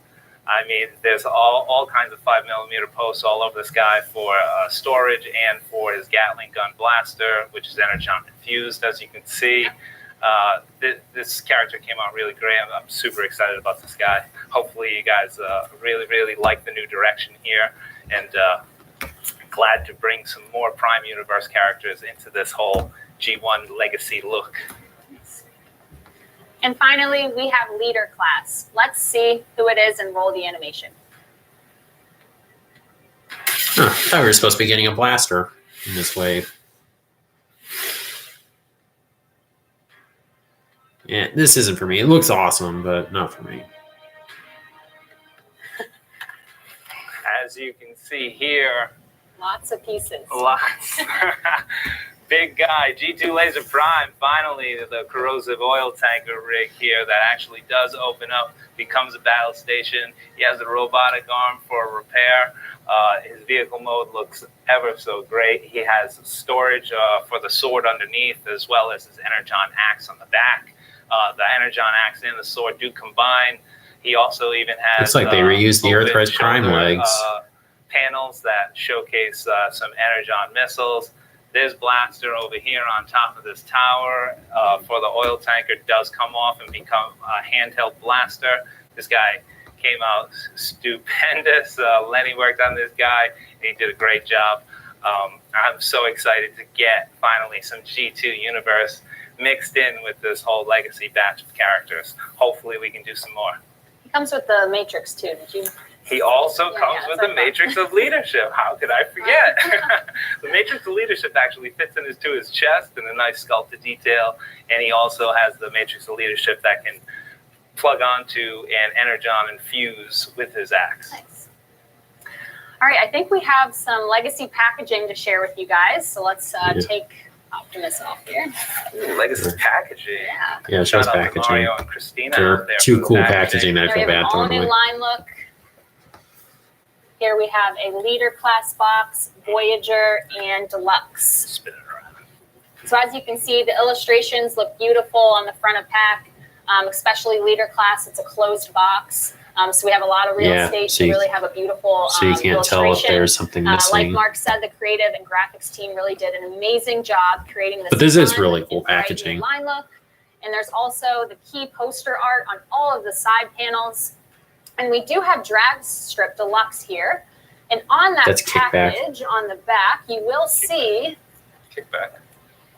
I mean, there's all kinds of 5mm posts all over this guy for storage and for his Gatling gun blaster, which is Energon infused, as you can see. This character came out really great. I'm super excited about this guy. Hopefully you guys really, really like the new direction here, and glad to bring some more Prime Universe characters into this whole G1 Legacy look. And finally, we have Leader class. Let's see who it is and roll the animation. I thought we were supposed to be getting a blaster in this wave. Yeah, this isn't for me. It looks awesome, but not for me. As you can see here, lots of pieces. Lots. Big guy, G2 Laser Prime, finally the corrosive oil tanker rig here that actually does open up, becomes a battle station. He has a robotic arm for repair. His vehicle mode looks ever so great. He has storage for the sword underneath, as well as his Energon axe on the back. The Energon axe and the sword do combine. He also even has... Looks like they reused the Earthrise Prime legs. panels that showcase some Energon missiles. This blaster over here on top of this tower for the oil tanker does come off and become a handheld blaster. This guy came out stupendous. Lenny worked on this guy, and he did a great job. I'm so excited to get finally some G2 universe mixed in with this whole legacy batch of characters. Hopefully we can do some more. He comes with the Matrix too, did you? He also comes with the Matrix of Leadership. How could I forget? The Matrix of Leadership actually fits into his chest in a nice sculpted detail, and he also has the Matrix of Leadership that can plug onto an Energon and fuse with his axe. Nice. All right, I think we have some legacy packaging to share with you guys, so let's take Optimus off here. Ooh, legacy packaging. Yeah, it shows Shout out to packaging. Mario and Christina There out are there two for the cool packaging that I we feel have an bad throwing all-new away. line look. Here we have a leader class box, Voyager, and Deluxe. Spin it around. So as you can see, the illustrations look beautiful on the front of pack, especially leader class. It's a closed box. So we have a lot of real estate so to you- really have a beautiful So you can't tell if illustration. there's something Like missing. Mark said, the creative and graphics team really did an amazing job creating this. But this is fun really and cool bright new packaging. line look. And there's also the key poster art on all of the side panels. And we do have Drag Strip Deluxe here. And on that That's kickback. package, on the back, you will see. Kickback.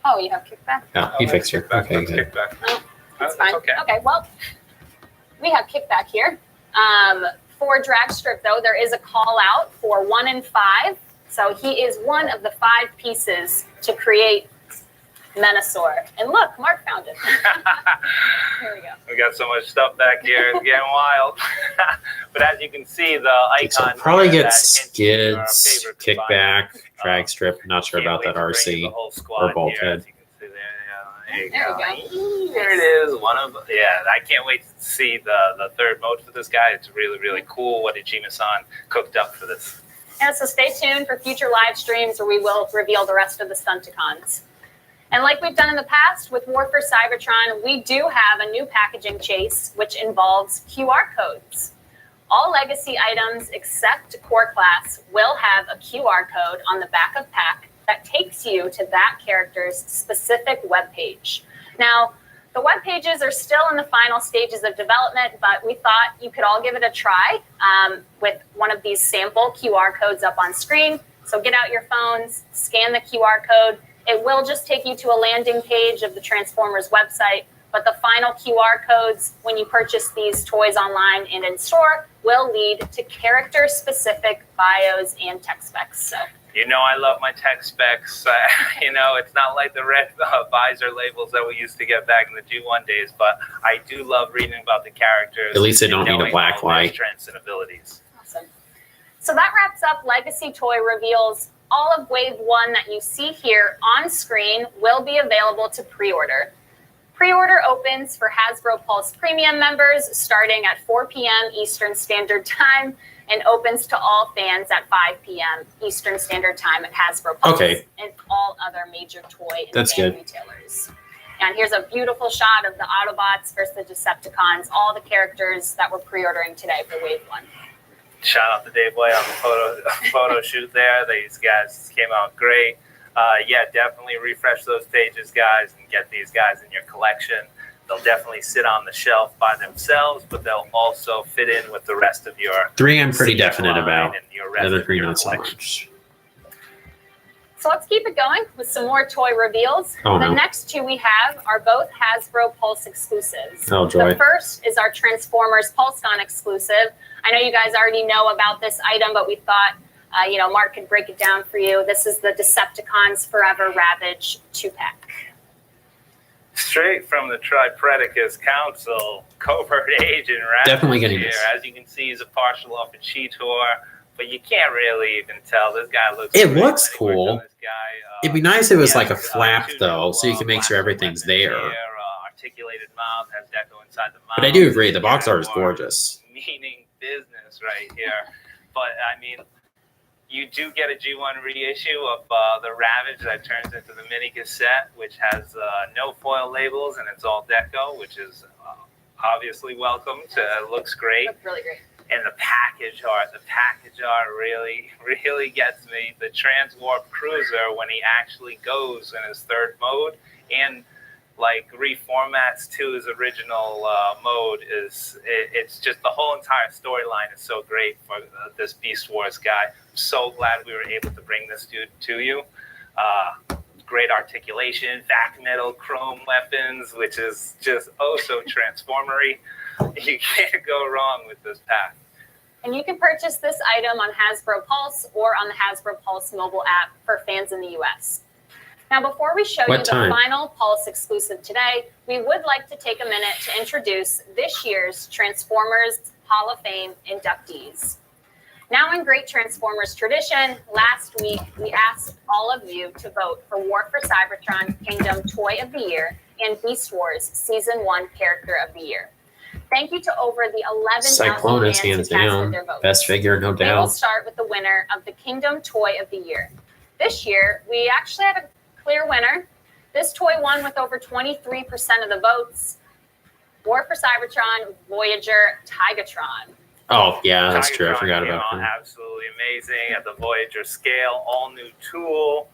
Oh, you have kickback? Oh, you fixed it. Okay, That's good. kickback. Oh, that's That's fine. okay. Well, we have kickback here. For Drag Strip, though, there is a call out for 1 in 5. So he is one of the 5 pieces to create Menasor. And look, Mark found it. Here we go. We got so much stuff back here. It's getting wild. But as you can see, the So icon probably here get that hints to our skids, favorite kickback, design. drag strip. Not sure Can't about wait that to bring RC the whole squad or bulkhead. here, as you can see there. There you There go. There it is. One of I can't wait to see the third mode for this guy. It's really, really cool what Ijima-san cooked up for this. Yeah, so stay tuned for future live streams where we will reveal the rest of the Stunticons. And like we've done in the past with War for Cybertron, we do have a new packaging chase, which involves QR codes. All legacy items except Core Class will have a QR code on the back of pack that takes you to that character's specific web page. Now, the web pages are still in the final stages of development, but we thought you could all give it a try with one of these sample QR codes up on screen. So get out your phones, scan the QR code. It will just take you to a landing page of the Transformers website, but the final QR codes when you purchase these toys online and in store will lead to character-specific bios and tech specs. So. You know, I love my tech specs. It's not like the red visor labels that we used to get back in the G1 days, but I do love reading about the characters. At least they don't and need a knowing black all their light. strengths and abilities. Awesome. So that wraps up Legacy Toy Reveals. All of Wave 1 that you see here on screen will be available to pre-order. Pre-order opens for Hasbro Pulse Premium members starting at 4 p.m. Eastern Standard Time and opens to all fans at 5 p.m. Eastern Standard Time at Hasbro Pulse and all other major toy and fan retailers. And here's a beautiful shot of the Autobots versus the Decepticons, all the characters that we're pre-ordering today for Wave 1. Shout out to Dave Boy on the photo shoot there. These guys came out great. Definitely refresh those pages, guys, and get these guys in your collection. They'll definitely sit on the shelf by themselves, but they'll also fit in with the rest of your 3 I'm pretty CF definite line about. and your The rest other of 3 your not so collection. much. So let's keep it going with some more toy reveals. Oh, the no. next 2 we have are both Hasbro Pulse exclusives. Oh, joy. The first is our Transformers PulseCon exclusive. I know you guys already know about this item, but we thought, Mark could break it down for you. This is the Decepticons Forever Ravage 2-pack. Straight from the Tripredacus Council, Covert Agent Ravage Definitely getting here. this. As you can see, he's a partial off a Cheetor, but you can't really even tell. This guy looks It great. looks When he worked on cool. this guy, It'd be nice if it was like a has, flap, two though, new, so you can make sure black everything's weapons there. here, articulated mouth, has deco inside the mouth. But I do agree, the box Yeah, art is more gorgeous. Meaning business right here. But, I mean, you do get a G1 reissue of the Ravage that turns into the mini cassette, which has no foil labels, and it's all deco, which is obviously welcomed. It looks great. Looks really great. And the package art really, really gets me. The Transwarp Cruiser, when he actually goes in his third mode and like reformats to his original mode, it's just the whole entire storyline is so great for this Beast Wars guy. I'm so glad we were able to bring this dude to you. Great articulation, vac metal chrome weapons, which is just so transformery. You can't go wrong with this pack. And you can purchase this item on Hasbro Pulse or on the Hasbro Pulse mobile app for fans in the US. Now, before we show you the final Pulse exclusive today, we would like to take a minute to introduce this year's Transformers Hall of Fame inductees. Now, in great Transformers tradition, last week we asked all of you to vote for War for Cybertron Kingdom Toy of the Year and Beast Wars Season 1 Character of the Year. Thank you to over the 11,000 Cyclonus, fans hands who casted down. their votes. Best figure, no We will doubt. start with the winner of the Kingdom Toy of the Year. This year, we actually had a clear winner. This toy won with over 23% of the votes. War for Cybertron, Voyager, Tigetron. Oh, yeah, that's true. I Tigetron forgot came about out that. absolutely amazing at the Voyager scale, all new tool.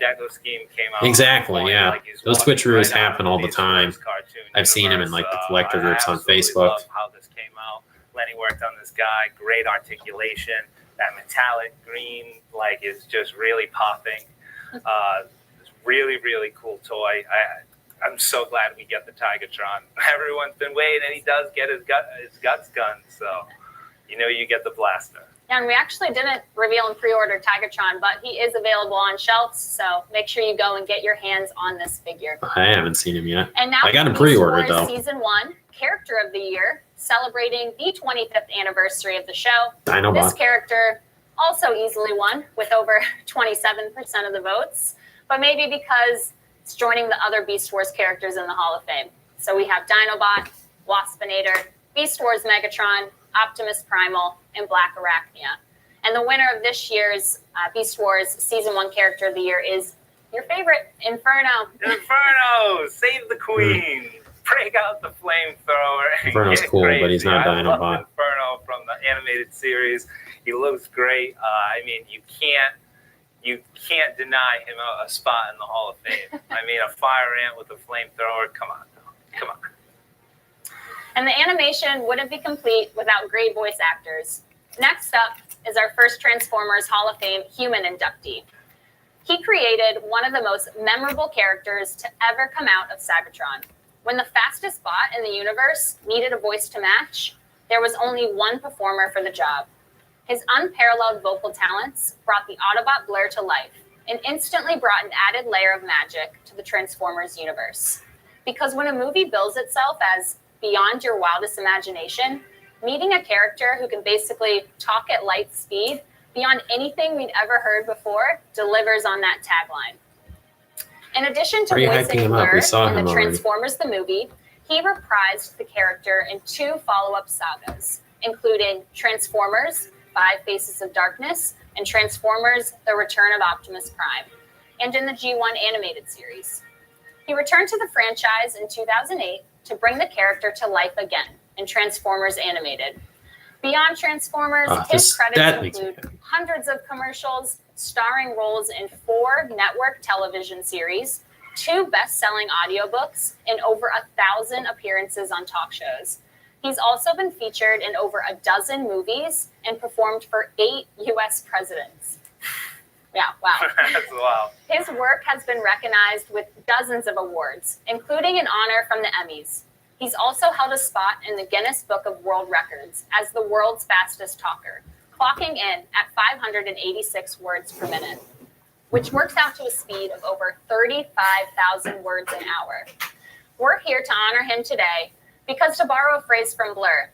Deco scheme came out. Exactly, yeah. Like he's Those walking switcheroos right out happen of all the Beast time. Wars cartoon I've seen him in like the universe. collector groups I on absolutely Facebook. love how this came out. Lenny worked on this guy. Great articulation. That metallic green is just really popping. It's really, really cool toy. I'm so glad we get the Tigetron. Everyone's been waiting, and he does get his guts gunned. So, you get the blaster. And we actually didn't reveal and pre-order Tigetron, but he is available on shelves, so make sure you go and get your hands on this figure. I haven't seen him yet. And now I got him for Beast pre-ordered, Wars though. Season 1, Character of the Year, celebrating the 25th anniversary of the show. Dinobot. This character also easily won with over 27% of the votes, but maybe because it's joining the other Beast Wars characters in the Hall of Fame. So we have Dinobot, Waspinator, Beast Wars Megatron, Optimus Primal, and Black Arachnia. And the winner of this year's Beast Wars Season 1 Character of the Year is your favorite, Inferno. Inferno! Save the Queen! Break out the flamethrower. Inferno's Get cool, but crazy. he's not I love Dinobot. Inferno from the animated series. He looks great. You can't deny him a spot in the Hall of Fame. A fire ant with a flamethrower. Come on. And the animation wouldn't be complete without great voice actors. Next up is our first Transformers Hall of Fame human inductee. He created one of the most memorable characters to ever come out of Cybertron. When the fastest bot in the universe needed a voice to match, there was only one performer for the job. His unparalleled vocal talents brought the Autobot Blur to life and instantly brought an added layer of magic to the Transformers universe. Because when a movie bills itself as beyond your wildest imagination, meeting a character who can basically talk at light speed beyond anything we'd ever heard before delivers on that tagline. In addition to Are you voicing hyping him up? Blur We saw in him the already. Transformers the movie, he reprised the character in 2 follow-up sagas, including Transformers, 5 Faces of Darkness, and Transformers, The Return of Optimus Prime, and in the G1 animated series. He returned to the franchise in 2008 to bring the character to life again in Transformers Animated. Beyond Transformers, his credits include hundreds of commercials, starring roles in 4 network television series, 2 best-selling audiobooks, and over 1,000 appearances on talk shows. He's also been featured in over a dozen movies and performed for 8 U.S. presidents. Yeah, wow. That's wow. His work has been recognized with dozens of awards, including an honor from the Emmys. He's also held a spot in the Guinness Book of World Records as the world's fastest talker, clocking in at 586 words per minute, which works out to a speed of over 35,000 words an hour. We're here to honor him today because, to borrow a phrase from Blur,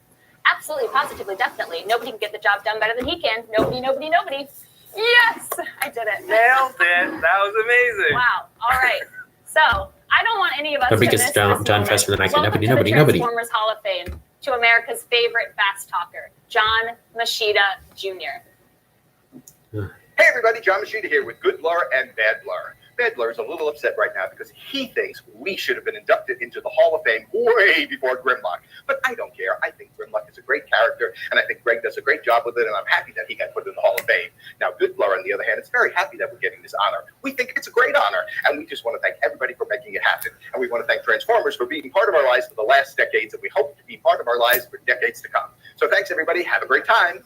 absolutely, positively, definitely, nobody can get the job done better than he can. Nobody. Yes, I did it. Nailed it. That was amazing. Wow. All right. So I don't want any of us to Because miss John this faster than I can. moment. Nobody. Welcome to the Transformers Hall of Fame, to America's favorite fast talker, John Machida Jr. Hey everybody, John Machida here with Good Blur and Bad Blur. Bedler's a little upset right now because he thinks we should have been inducted into the Hall of Fame way before Grimlock. But I don't care. I think Grimlock is a great character, and I think Greg does a great job with it, and I'm happy that he got put in the Hall of Fame. Now, Goodblur, on the other hand, is very happy that we're getting this honor. We think it's a great honor, and we just want to thank everybody for making it happen. And we want to thank Transformers for being part of our lives for the last decades, and we hope to be part of our lives for decades to come. So thanks, everybody. Have a great time.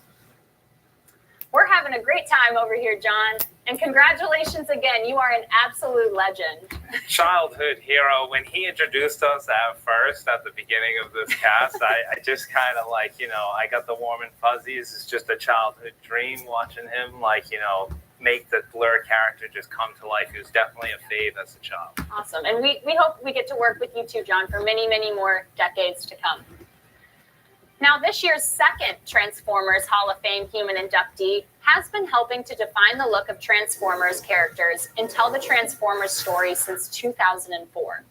We're having a great time over here, John. And congratulations again. You are an absolute legend. Childhood hero. When he introduced us at first at the beginning of this cast, I just kind of like, I got the warm and fuzzies. It's just a childhood dream watching him, make the Blur character just come to life. He was definitely a fave as a child. Awesome. And we hope we get to work with you too, John, for many, many more decades to come. Now, this year's second Transformers Hall of Fame human inductee has been helping to define the look of Transformers characters and tell the Transformers story since 2004.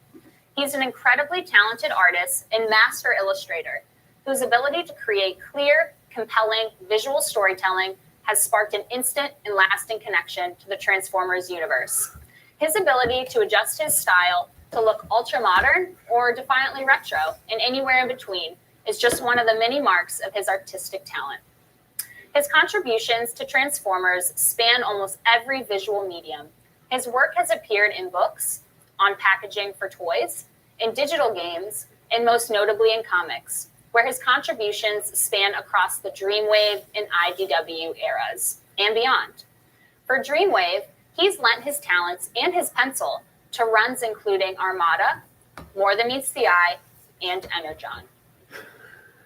He's an incredibly talented artist and master illustrator whose ability to create clear, compelling visual storytelling has sparked an instant and lasting connection to the Transformers universe. His ability to adjust his style to look ultra-modern or defiantly retro and anywhere in between is just one of the many marks of his artistic talent. His contributions to Transformers span almost every visual medium. His work has appeared in books, on packaging for toys, in digital games, and most notably in comics, where his contributions span across the Dreamwave and IDW eras and beyond. For Dreamwave, he's lent his talents and his pencil to runs including Armada, More Than Meets the Eye, and Energon.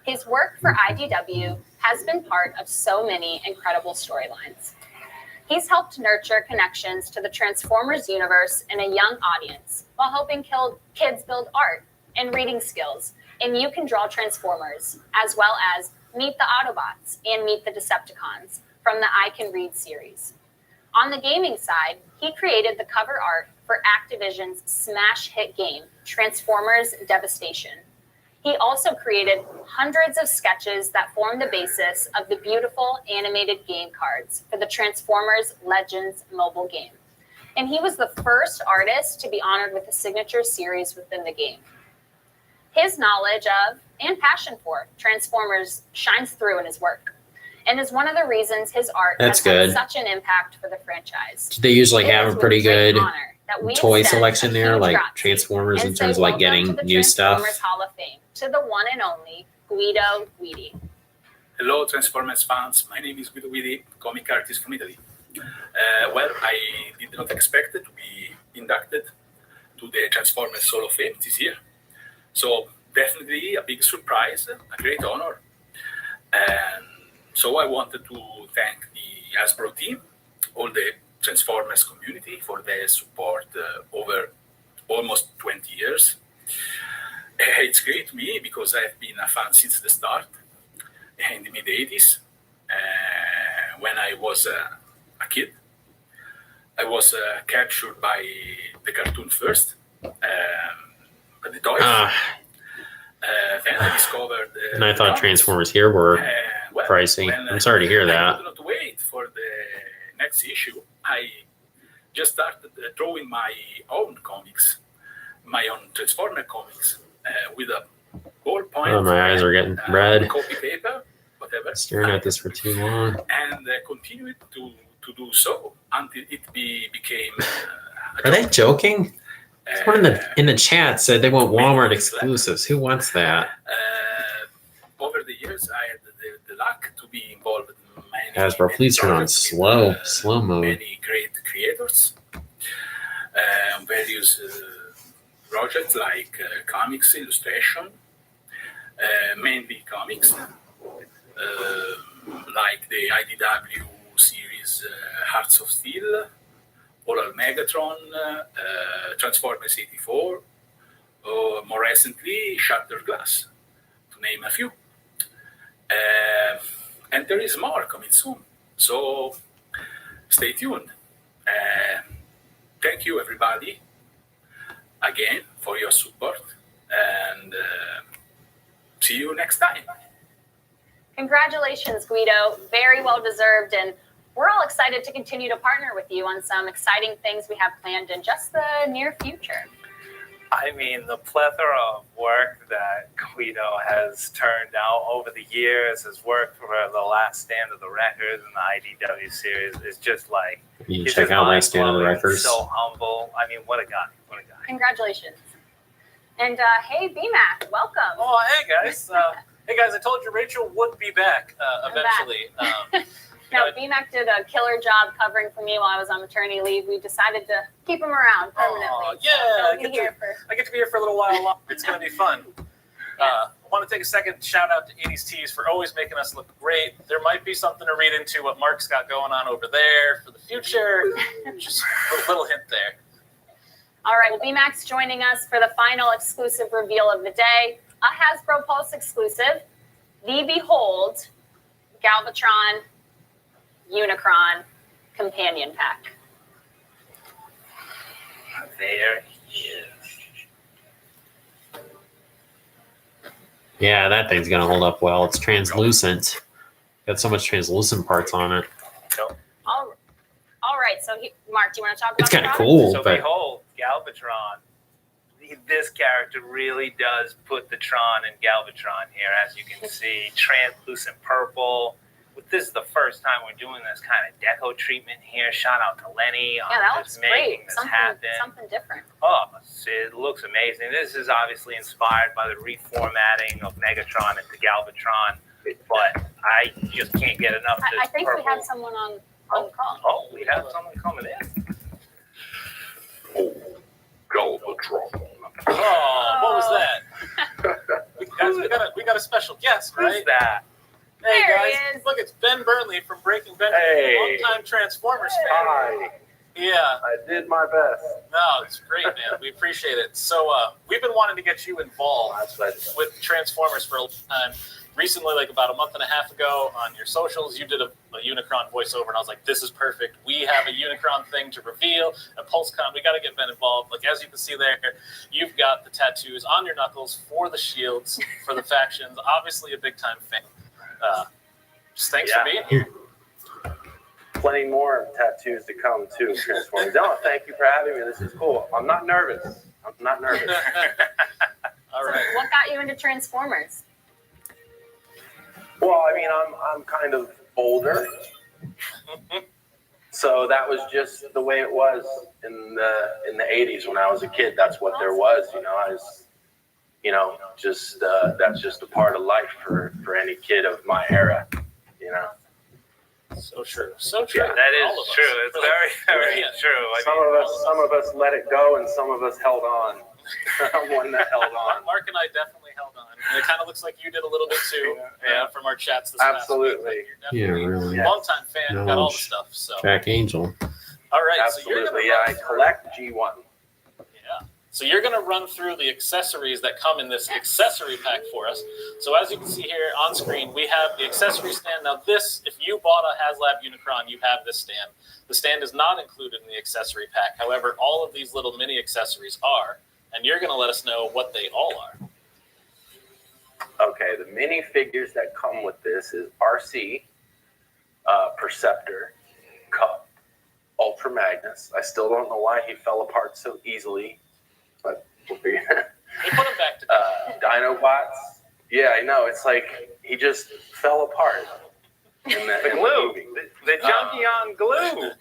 His work for IDW has been part of so many incredible storylines. He's helped nurture connections to the Transformers universe in a young audience while helping kids build art and reading skills in You Can Draw Transformers, as well as Meet the Autobots and Meet the Decepticons from the I Can Read series. On the gaming side, he created the cover art for Activision's smash hit game, Transformers Devastation. He also created hundreds of sketches that form the basis of the beautiful animated game cards for the Transformers Legends mobile game. And he was the first artist to be honored with a signature series within the game. His knowledge of and passion for Transformers shines through in his work and is one of the reasons his art has had such an impact for the franchise. They usually have a pretty good we toy selection there, like Transformers, in terms of like getting new stuff. Transformers Hall of Fame to the one and only Guido Guidi. Hello, Transformers fans. My name is Guido Guidi, comic artist from Italy. I did not expect to be inducted to the Transformers Hall of Fame this year. So definitely a big surprise, a great honor. And so I wanted to thank the Hasbro team, all the Transformers community for their support over almost 20 years. It's great to me because I've been a fan since the start in the mid-80s. When I was a kid, I was captured by the cartoon first, by the toys. Then I discovered... and I thought Transformers here were pricey. I'm sorry to hear that. I could not wait for the next issue. I just started drawing my own comics, my own Transformer comics, with a ballpoint. Oh, my eyes are getting red. Copy paper, whatever. Staring at this for too long. And continued to do so until it became. Are they joking? Someone in the chat said they want Walmart exclusives. Who wants that? Over the years, I had the luck to be involved in many. Hasbro, please turn on slow mode. Many great creators, various projects like comics, illustration, mainly comics, like the IDW series Hearts of Steel, Oral Megatron, Transformers 84, or more recently Shattered Glass, to name a few. And there is more coming soon, so stay tuned. Thank you, everybody, again for your support, and see you next time. Congratulations, Guido. Very well deserved, and we're all excited to continue to partner with you on some exciting things we have planned in just the near future. I mean, the plethora of work that Guido has turned out over the years, his work for The Last Stand of the Records and the IDW series is just like, You it's check just out Last Stand of the mind-blowing, Records. so humble. I mean, what a guy. What a guy. Congratulations. And hey, BMAC, welcome. Oh, hey guys. Hey guys, I told you Rachel would be back eventually. No, BMAC did a killer job covering for me while I was on maternity leave. We decided to keep him around permanently. Oh, So yeah, he'll be here for... I get to be here for a little while longer. It's going to be fun. I want to take a second shout out to 80s Tees for always making us look great. There might be something to read into what Mark's got going on over there for the future. Just a little hint there. All right, well, BMAC's joining us for the final exclusive reveal of the day. A Hasbro Pulse exclusive, the Behold Galvatron Unicron companion pack. There he is. Yeah, that thing's gonna hold up well. It's translucent. Got so much translucent parts on it. All right, so Mark, do you want to talk about It's kinda the cool, So but- behold, Galvatron. This character really does put the Tron in Galvatron here, as you can see. Translucent purple. This is the first time we're doing this kind of deco treatment here. Shout out to Lenny on Yeah, that just looks making great. this Something, happen. something different. Oh, it looks amazing. This is obviously inspired by the reformatting of Megatron into Galvatron, but I just can't get enough of this I think purple. we had someone on the call. Oh, we have someone coming in. Galvatron. Oh, what was that? we got a special guest, right? Who's that? Hey There guys, he is. look, it's Ben Burnley from Breaking Benjamin, Hey. longtime Transformers fan. Hi, Yeah, I did my best. no, it's great, man. We appreciate it. So we've been wanting to get you involved with Transformers for a long time. Recently, like about a month and a half ago, on your socials, you did a Unicron voiceover, and I was like, "This is perfect. We have a Unicron thing to reveal at PulseCon. We got to get Ben involved." Like as you can see there, you've got the tattoos on your knuckles for the shields for the factions. Obviously, a big time fan. Just thanks for being here. Plenty more tattoos to come too. Transformers. No, thank you for having me. This is cool. I'm not nervous. All right. So what got you into Transformers? Well, I mean, I'm kind of older, so that was just the way it was in the 80s when I was a kid. That's what there was, you know. I was, you know, just that's just a part of life for any kid of my era, you know. So true. So true. Yeah. That is All of us. true. It's very Yeah. true. I Some of us let it go, and some of us held on. I'm one that held on. Mark and I definitely held on. And it kind of looks like you did a little bit too Yeah. from our chats this Absolutely. past week. You're Yeah, really. Yeah. longtime fan, No, got all the stuff. So, Jack Angel. all right. Absolutely. So you're Yeah, I gonna run collect G1. Yeah. So you're going to run through the accessories that come in this accessory pack for us. So as you can see here on screen, we have the accessory stand. Now this, if you bought a HasLab Unicron, you have this stand. The stand is not included in the accessory pack. However, all of these little mini accessories are, and you're going to let us know what they all are. Okay, the mini figures that come with this is RC, Perceptor, Cup, Ultra Magnus. I still don't know why he fell apart so easily, but we'll figure it out. They put them back together. Dinobots. Yeah, I know. It's like he just fell apart. In the glue. movie. The junkie on glue.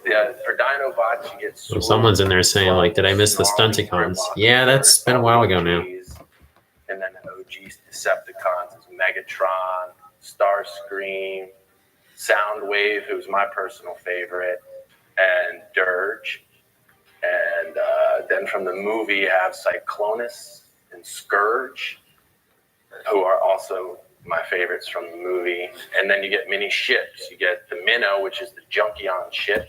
Yeah, for Dinobots, you get So someone's in there saying, like, did I miss the Stunticons? Yeah, that's been a while ago now. And then the OG Decepticons is Megatron, Starscream, Soundwave, who's my personal favorite, and Dirge. And then from the movie, you have Cyclonus and Scourge, who are also my favorites from the movie. And then you get mini ships. You get the Minnow, which is the Junkion ship.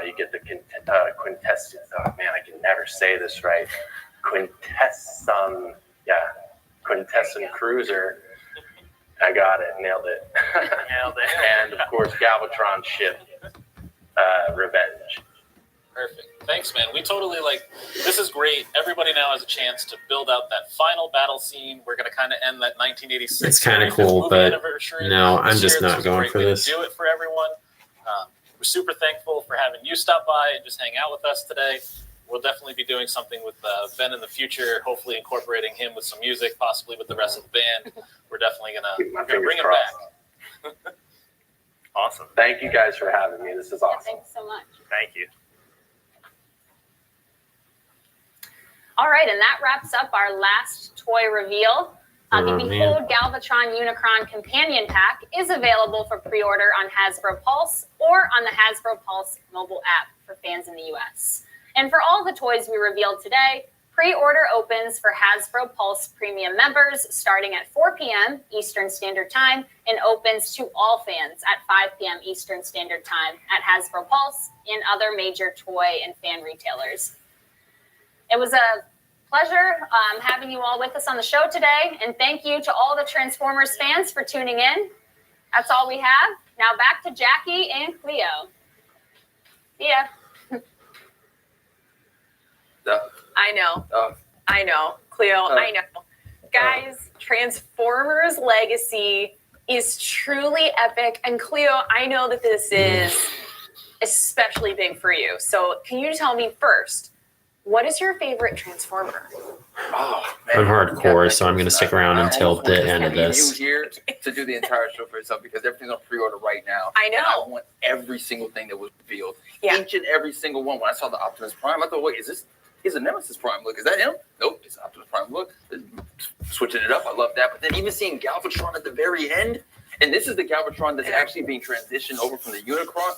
You get the Quintessence. Oh man, I can never say this right. Quintessence Cruiser. I got it, nailed it. Nailed it. And of course, Galvatron ship, Revenge. Perfect. Thanks, man. We totally this is great. Everybody now has a chance to build out that final battle scene. We're going to kind of end that 1986. It's kind of cool, but no, I'm just not going for this. Do it for everyone. We're super thankful for having you stop by and just hang out with us today. We'll definitely be doing something with Ben in the future, hopefully incorporating him with some music, possibly with the rest of the band. We're definitely going to bring him back. Awesome. Thank you guys for having me. This is awesome. Thanks so much. Thank you. All right, and that wraps up our last toy reveal. The Behold Galvatron Unicron Companion Pack is available for pre-order on Hasbro Pulse or on the Hasbro Pulse mobile app for fans in the US. And for all the toys we revealed today, pre-order opens for Hasbro Pulse Premium members starting at 4 p.m. Eastern Standard Time and opens to all fans at 5 p.m. Eastern Standard Time at Hasbro Pulse and other major toy and fan retailers. It was a pleasure having you all with us on the show today, and thank you to all the Transformers fans for tuning in. That's all we have. Now back to Jackie and Cleo. See ya. I know. Cleo, I know. Guys, Transformers Legacy is truly epic, and Cleo, I know that this is especially big for you. So can you tell me first, what is your favorite Transformer? Oh, man. I'm hardcore, so I'm going to stick around until the end of this. You here to do the entire show for yourself because everything's on pre-order right now. I know. And I want every single thing that was revealed. Yeah. Each and every single one. When I saw the Optimus Prime, I thought, wait, he's a Nemesis Prime look. Is that him? Nope, it's Optimus Prime look. Switching it up, I love that. But then even seeing Galvatron at the very end, and this is the Galvatron that's actually being transitioned over from the Unicron.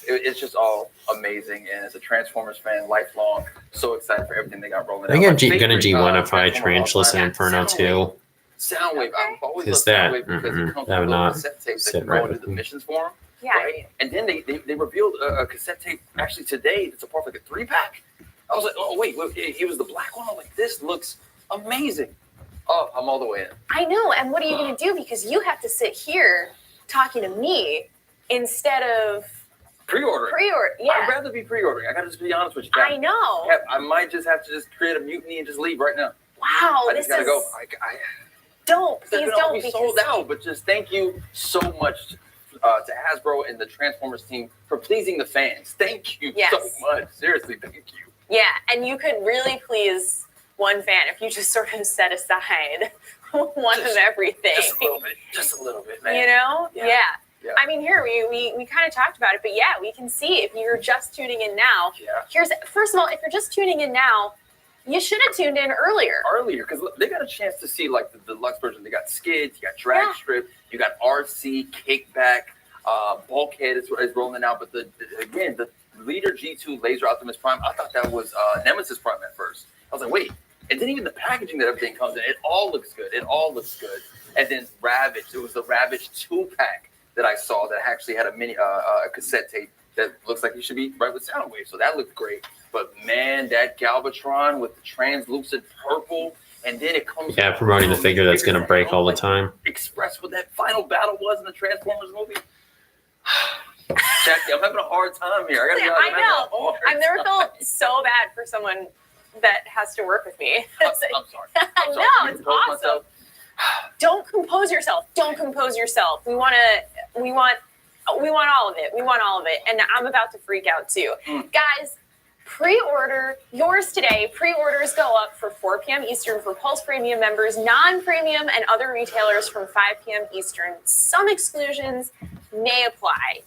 It's just all amazing. And as a Transformers fan, lifelong, so excited for everything they got rolling out. I think I'm going to G1ify Tarantulas and Inferno too. Soundwave. I've always Is loved that? Soundwave because it comes That would with not cassette tapes that sit can right go into with the me. missions for them. Yeah. Right? And then they revealed a cassette tape actually today that's a part of like a 3-pack. I was like, oh, wait, it was the black one? I'm like, this looks amazing. Oh, I'm all the way in. I know, and what are you going to do? Because you have to sit here talking to me instead of pre-ordering. Yeah. I'd rather be pre-ordering. I got to just be honest with you. I know. Yeah, I might just have to just create a mutiny and just leave right now. Wow, I just got to go. Don't, please don't. Be sold out, but just thank you so much to Hasbro and the Transformers team for pleasing the fans. Thank you so much. Seriously, thank you. Yeah, and you could really please one fan if you just sort of set aside one of everything. Just a little bit, man. You know? Yeah. I mean, here, we kind of talked about it, but yeah, we can see if you're just tuning in now. Yeah. First of all, if you're just tuning in now, you should have tuned in earlier. Because they got a chance to see like the deluxe version. They got skids, you got drag strip, you got RC, kickback, bulkhead is rolling out. But the Leader G2 Laser Optimus Prime, I thought that was Nemesis Prime at first. I was like, wait. And then even the packaging that everything comes in, it all looks good. And then Ravage, it was the Ravage 2-pack that I saw that actually had a cassette tape that looks like it should be right with Soundwave. So that looked great. But man, that Galvatron with the translucent purple, and then it comes. Yeah, promoting the figure that's going to break all the time. Express what that final battle was in the Transformers movie. Jackie, I'm having a hard time here. I know. I've never felt so bad for someone that has to work with me. I'm sorry. No, it's awesome. Don't compose yourself. We want all of it. And I'm about to freak out too. Guys, pre-order yours today. Pre-orders go up for 4 p.m. Eastern for Pulse Premium members, non-premium and other retailers from 5 p.m. Eastern. Some exclusions may apply.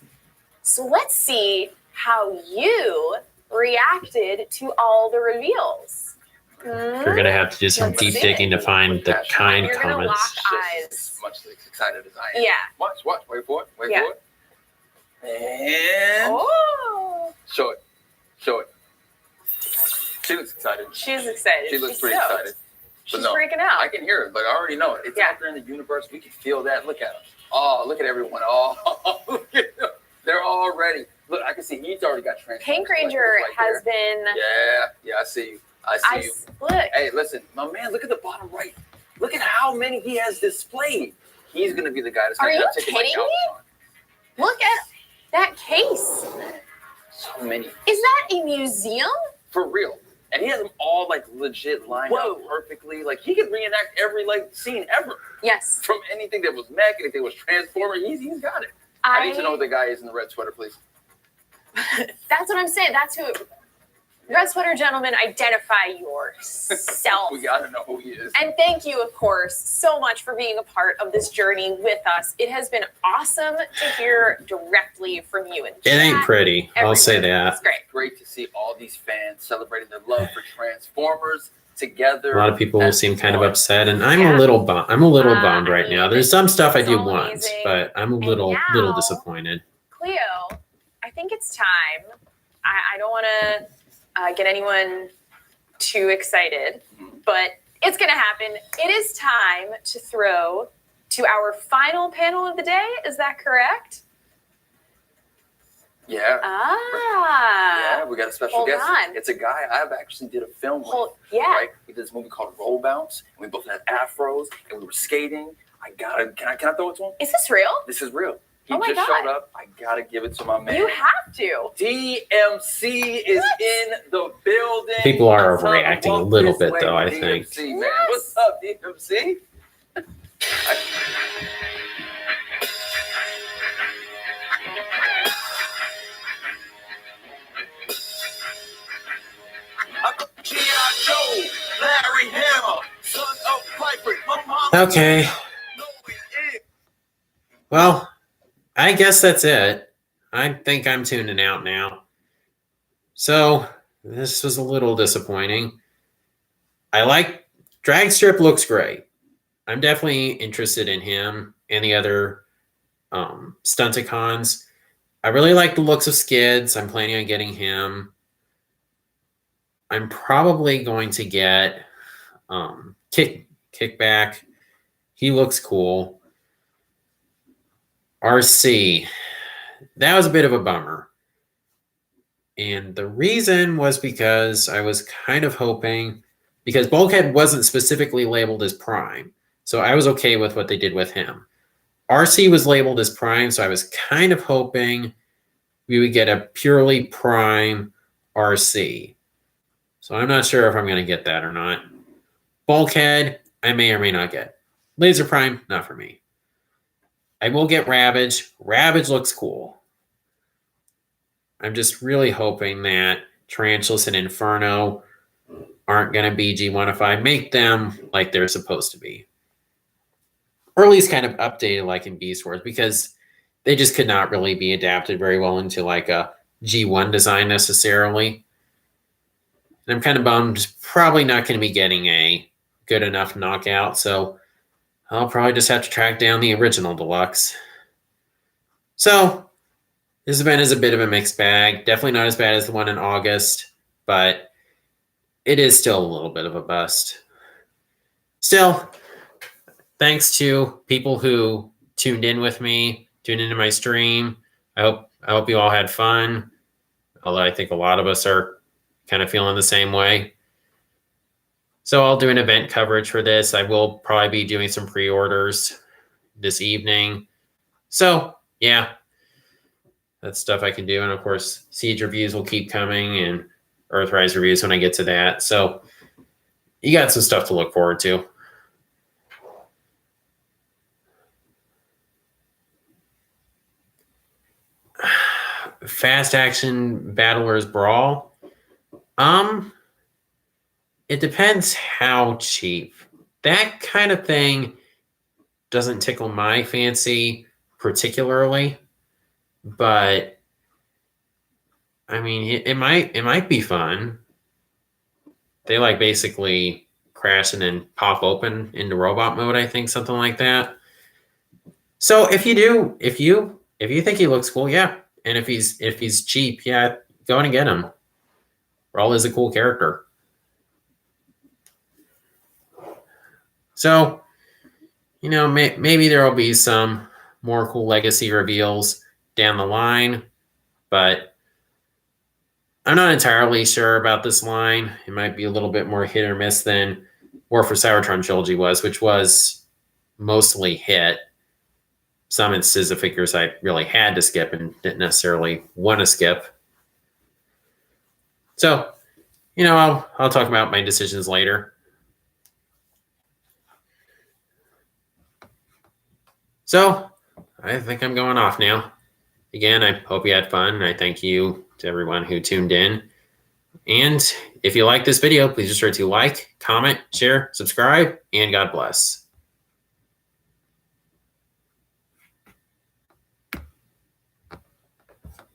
So let's see how you reacted to all the reveals. You're going to have to do some deep digging to find the kind You're comments. You're going to lock eyes. Much as excited as I am. Yeah. Watch. Wait for it. And show it. She looks excited. She's excited. She looks She's pretty stoked. excited. She's freaking out. I can hear it. Like I already know it. It's out there in the universe. We can feel that. Look at them. Oh, look at everyone. Oh, look at them. They're all ready. Look, I can see he's already got transformed. Pink Ranger has been. Yeah, I see you. I see you. Split. Hey, listen, my man, look at the bottom right. Look at how many he has displayed. He's going to be the guy that's going to take my Galvatron. Look at that case. So many. Is that a museum? For real. And he has them all like legit lined up perfectly. Like he could reenact every like scene ever. Yes. From anything that was mech, anything that was Transformer, he's got it. I need to know what the guy is in the red sweater, please. That's what I'm saying. That's who. Red sweater gentleman, identify yourself. We gotta know who he is. And thank you, of course, so much for being a part of this journey with us. It has been awesome to hear directly from you. And It ain't pretty. I'll say that. It's great. Great to see all these fans celebrating their love for Transformers together. A lot of people seem kind of upset, and I'm a little bummed right now. There's some stuff I do want, but I'm a little disappointed. Cleo, I think it's time. I don't want to get anyone too excited, but it's going to happen. It is time to throw to our final panel of the day. Is that correct? Yeah. Yeah, we got a special guest. On. It's a guy I've actually did a film with. Yeah. Right? We did this movie called Roll Bounce, and we both had afros, and we were skating. Can I throw it to him? Is this real? This is real. He Oh my just God. showed up. I gotta give it to my man. You have to. DMC is in the building. People are overreacting a little bit, though, I think. DMC, man. What's up, DMC? Okay. Well, I guess that's it. I think I'm tuning out now. So, this was a little disappointing. Dragstrip looks great. I'm definitely interested in him and the other Stunticons. I really like the looks of Skids. I'm planning on getting him. I'm probably going to get Kickback. He looks cool. RC. That was a bit of a bummer. And the reason was because I was kind of hoping, because Bulkhead wasn't specifically labeled as Prime, so I was okay with what they did with him. RC was labeled as Prime, so I was kind of hoping we would get a purely Prime RC. So I'm not sure if I'm going to get that or not. Bulkhead, I may or may not get. Laser Prime, not for me. I will get Ravage. Ravage looks cool. I'm just really hoping that Tarantulas and Inferno aren't going to be G105. Make them like they're supposed to be. Or at least kind of updated like in Beast Wars, because they just could not really be adapted very well into like a G1 design necessarily. And I'm kind of bummed. Probably not going to be getting a good enough knockout, so I'll probably just have to track down the original deluxe. So, this event is a bit of a mixed bag. Definitely not as bad as the one in August, but it is still a little bit of a bust. Still, thanks to people who tuned in with me, tuned into my stream. I hope you all had fun, although I think a lot of us are kind of feeling the same way. So I'll do an event coverage for this. I will probably be doing some pre-orders this evening. So, yeah, that's stuff I can do. And, of course, Siege reviews will keep coming and Earthrise reviews when I get to that. So you got some stuff to look forward to. Fast Action Battlers Brawl. It depends how cheap. That kind of thing doesn't tickle my fancy particularly, but I mean, it might be fun. They like basically crash and then pop open into robot mode, I think, something like that. So if you think he looks cool, yeah. And if he's cheap, yeah, go and get him. Brawl is a cool character. So, maybe there will be some more cool legacy reveals down the line, but I'm not entirely sure about this line. It might be a little bit more hit or miss than War for Cybertron Trilogy was, which was mostly hit. Some instances of figures I really had to skip and didn't necessarily want to skip. So, you know, I'll talk about my decisions later. So, I think I'm going off now. Again, I hope you had fun. I thank you to everyone who tuned in. And if you like this video, please be sure to like, comment, share, subscribe, and God bless.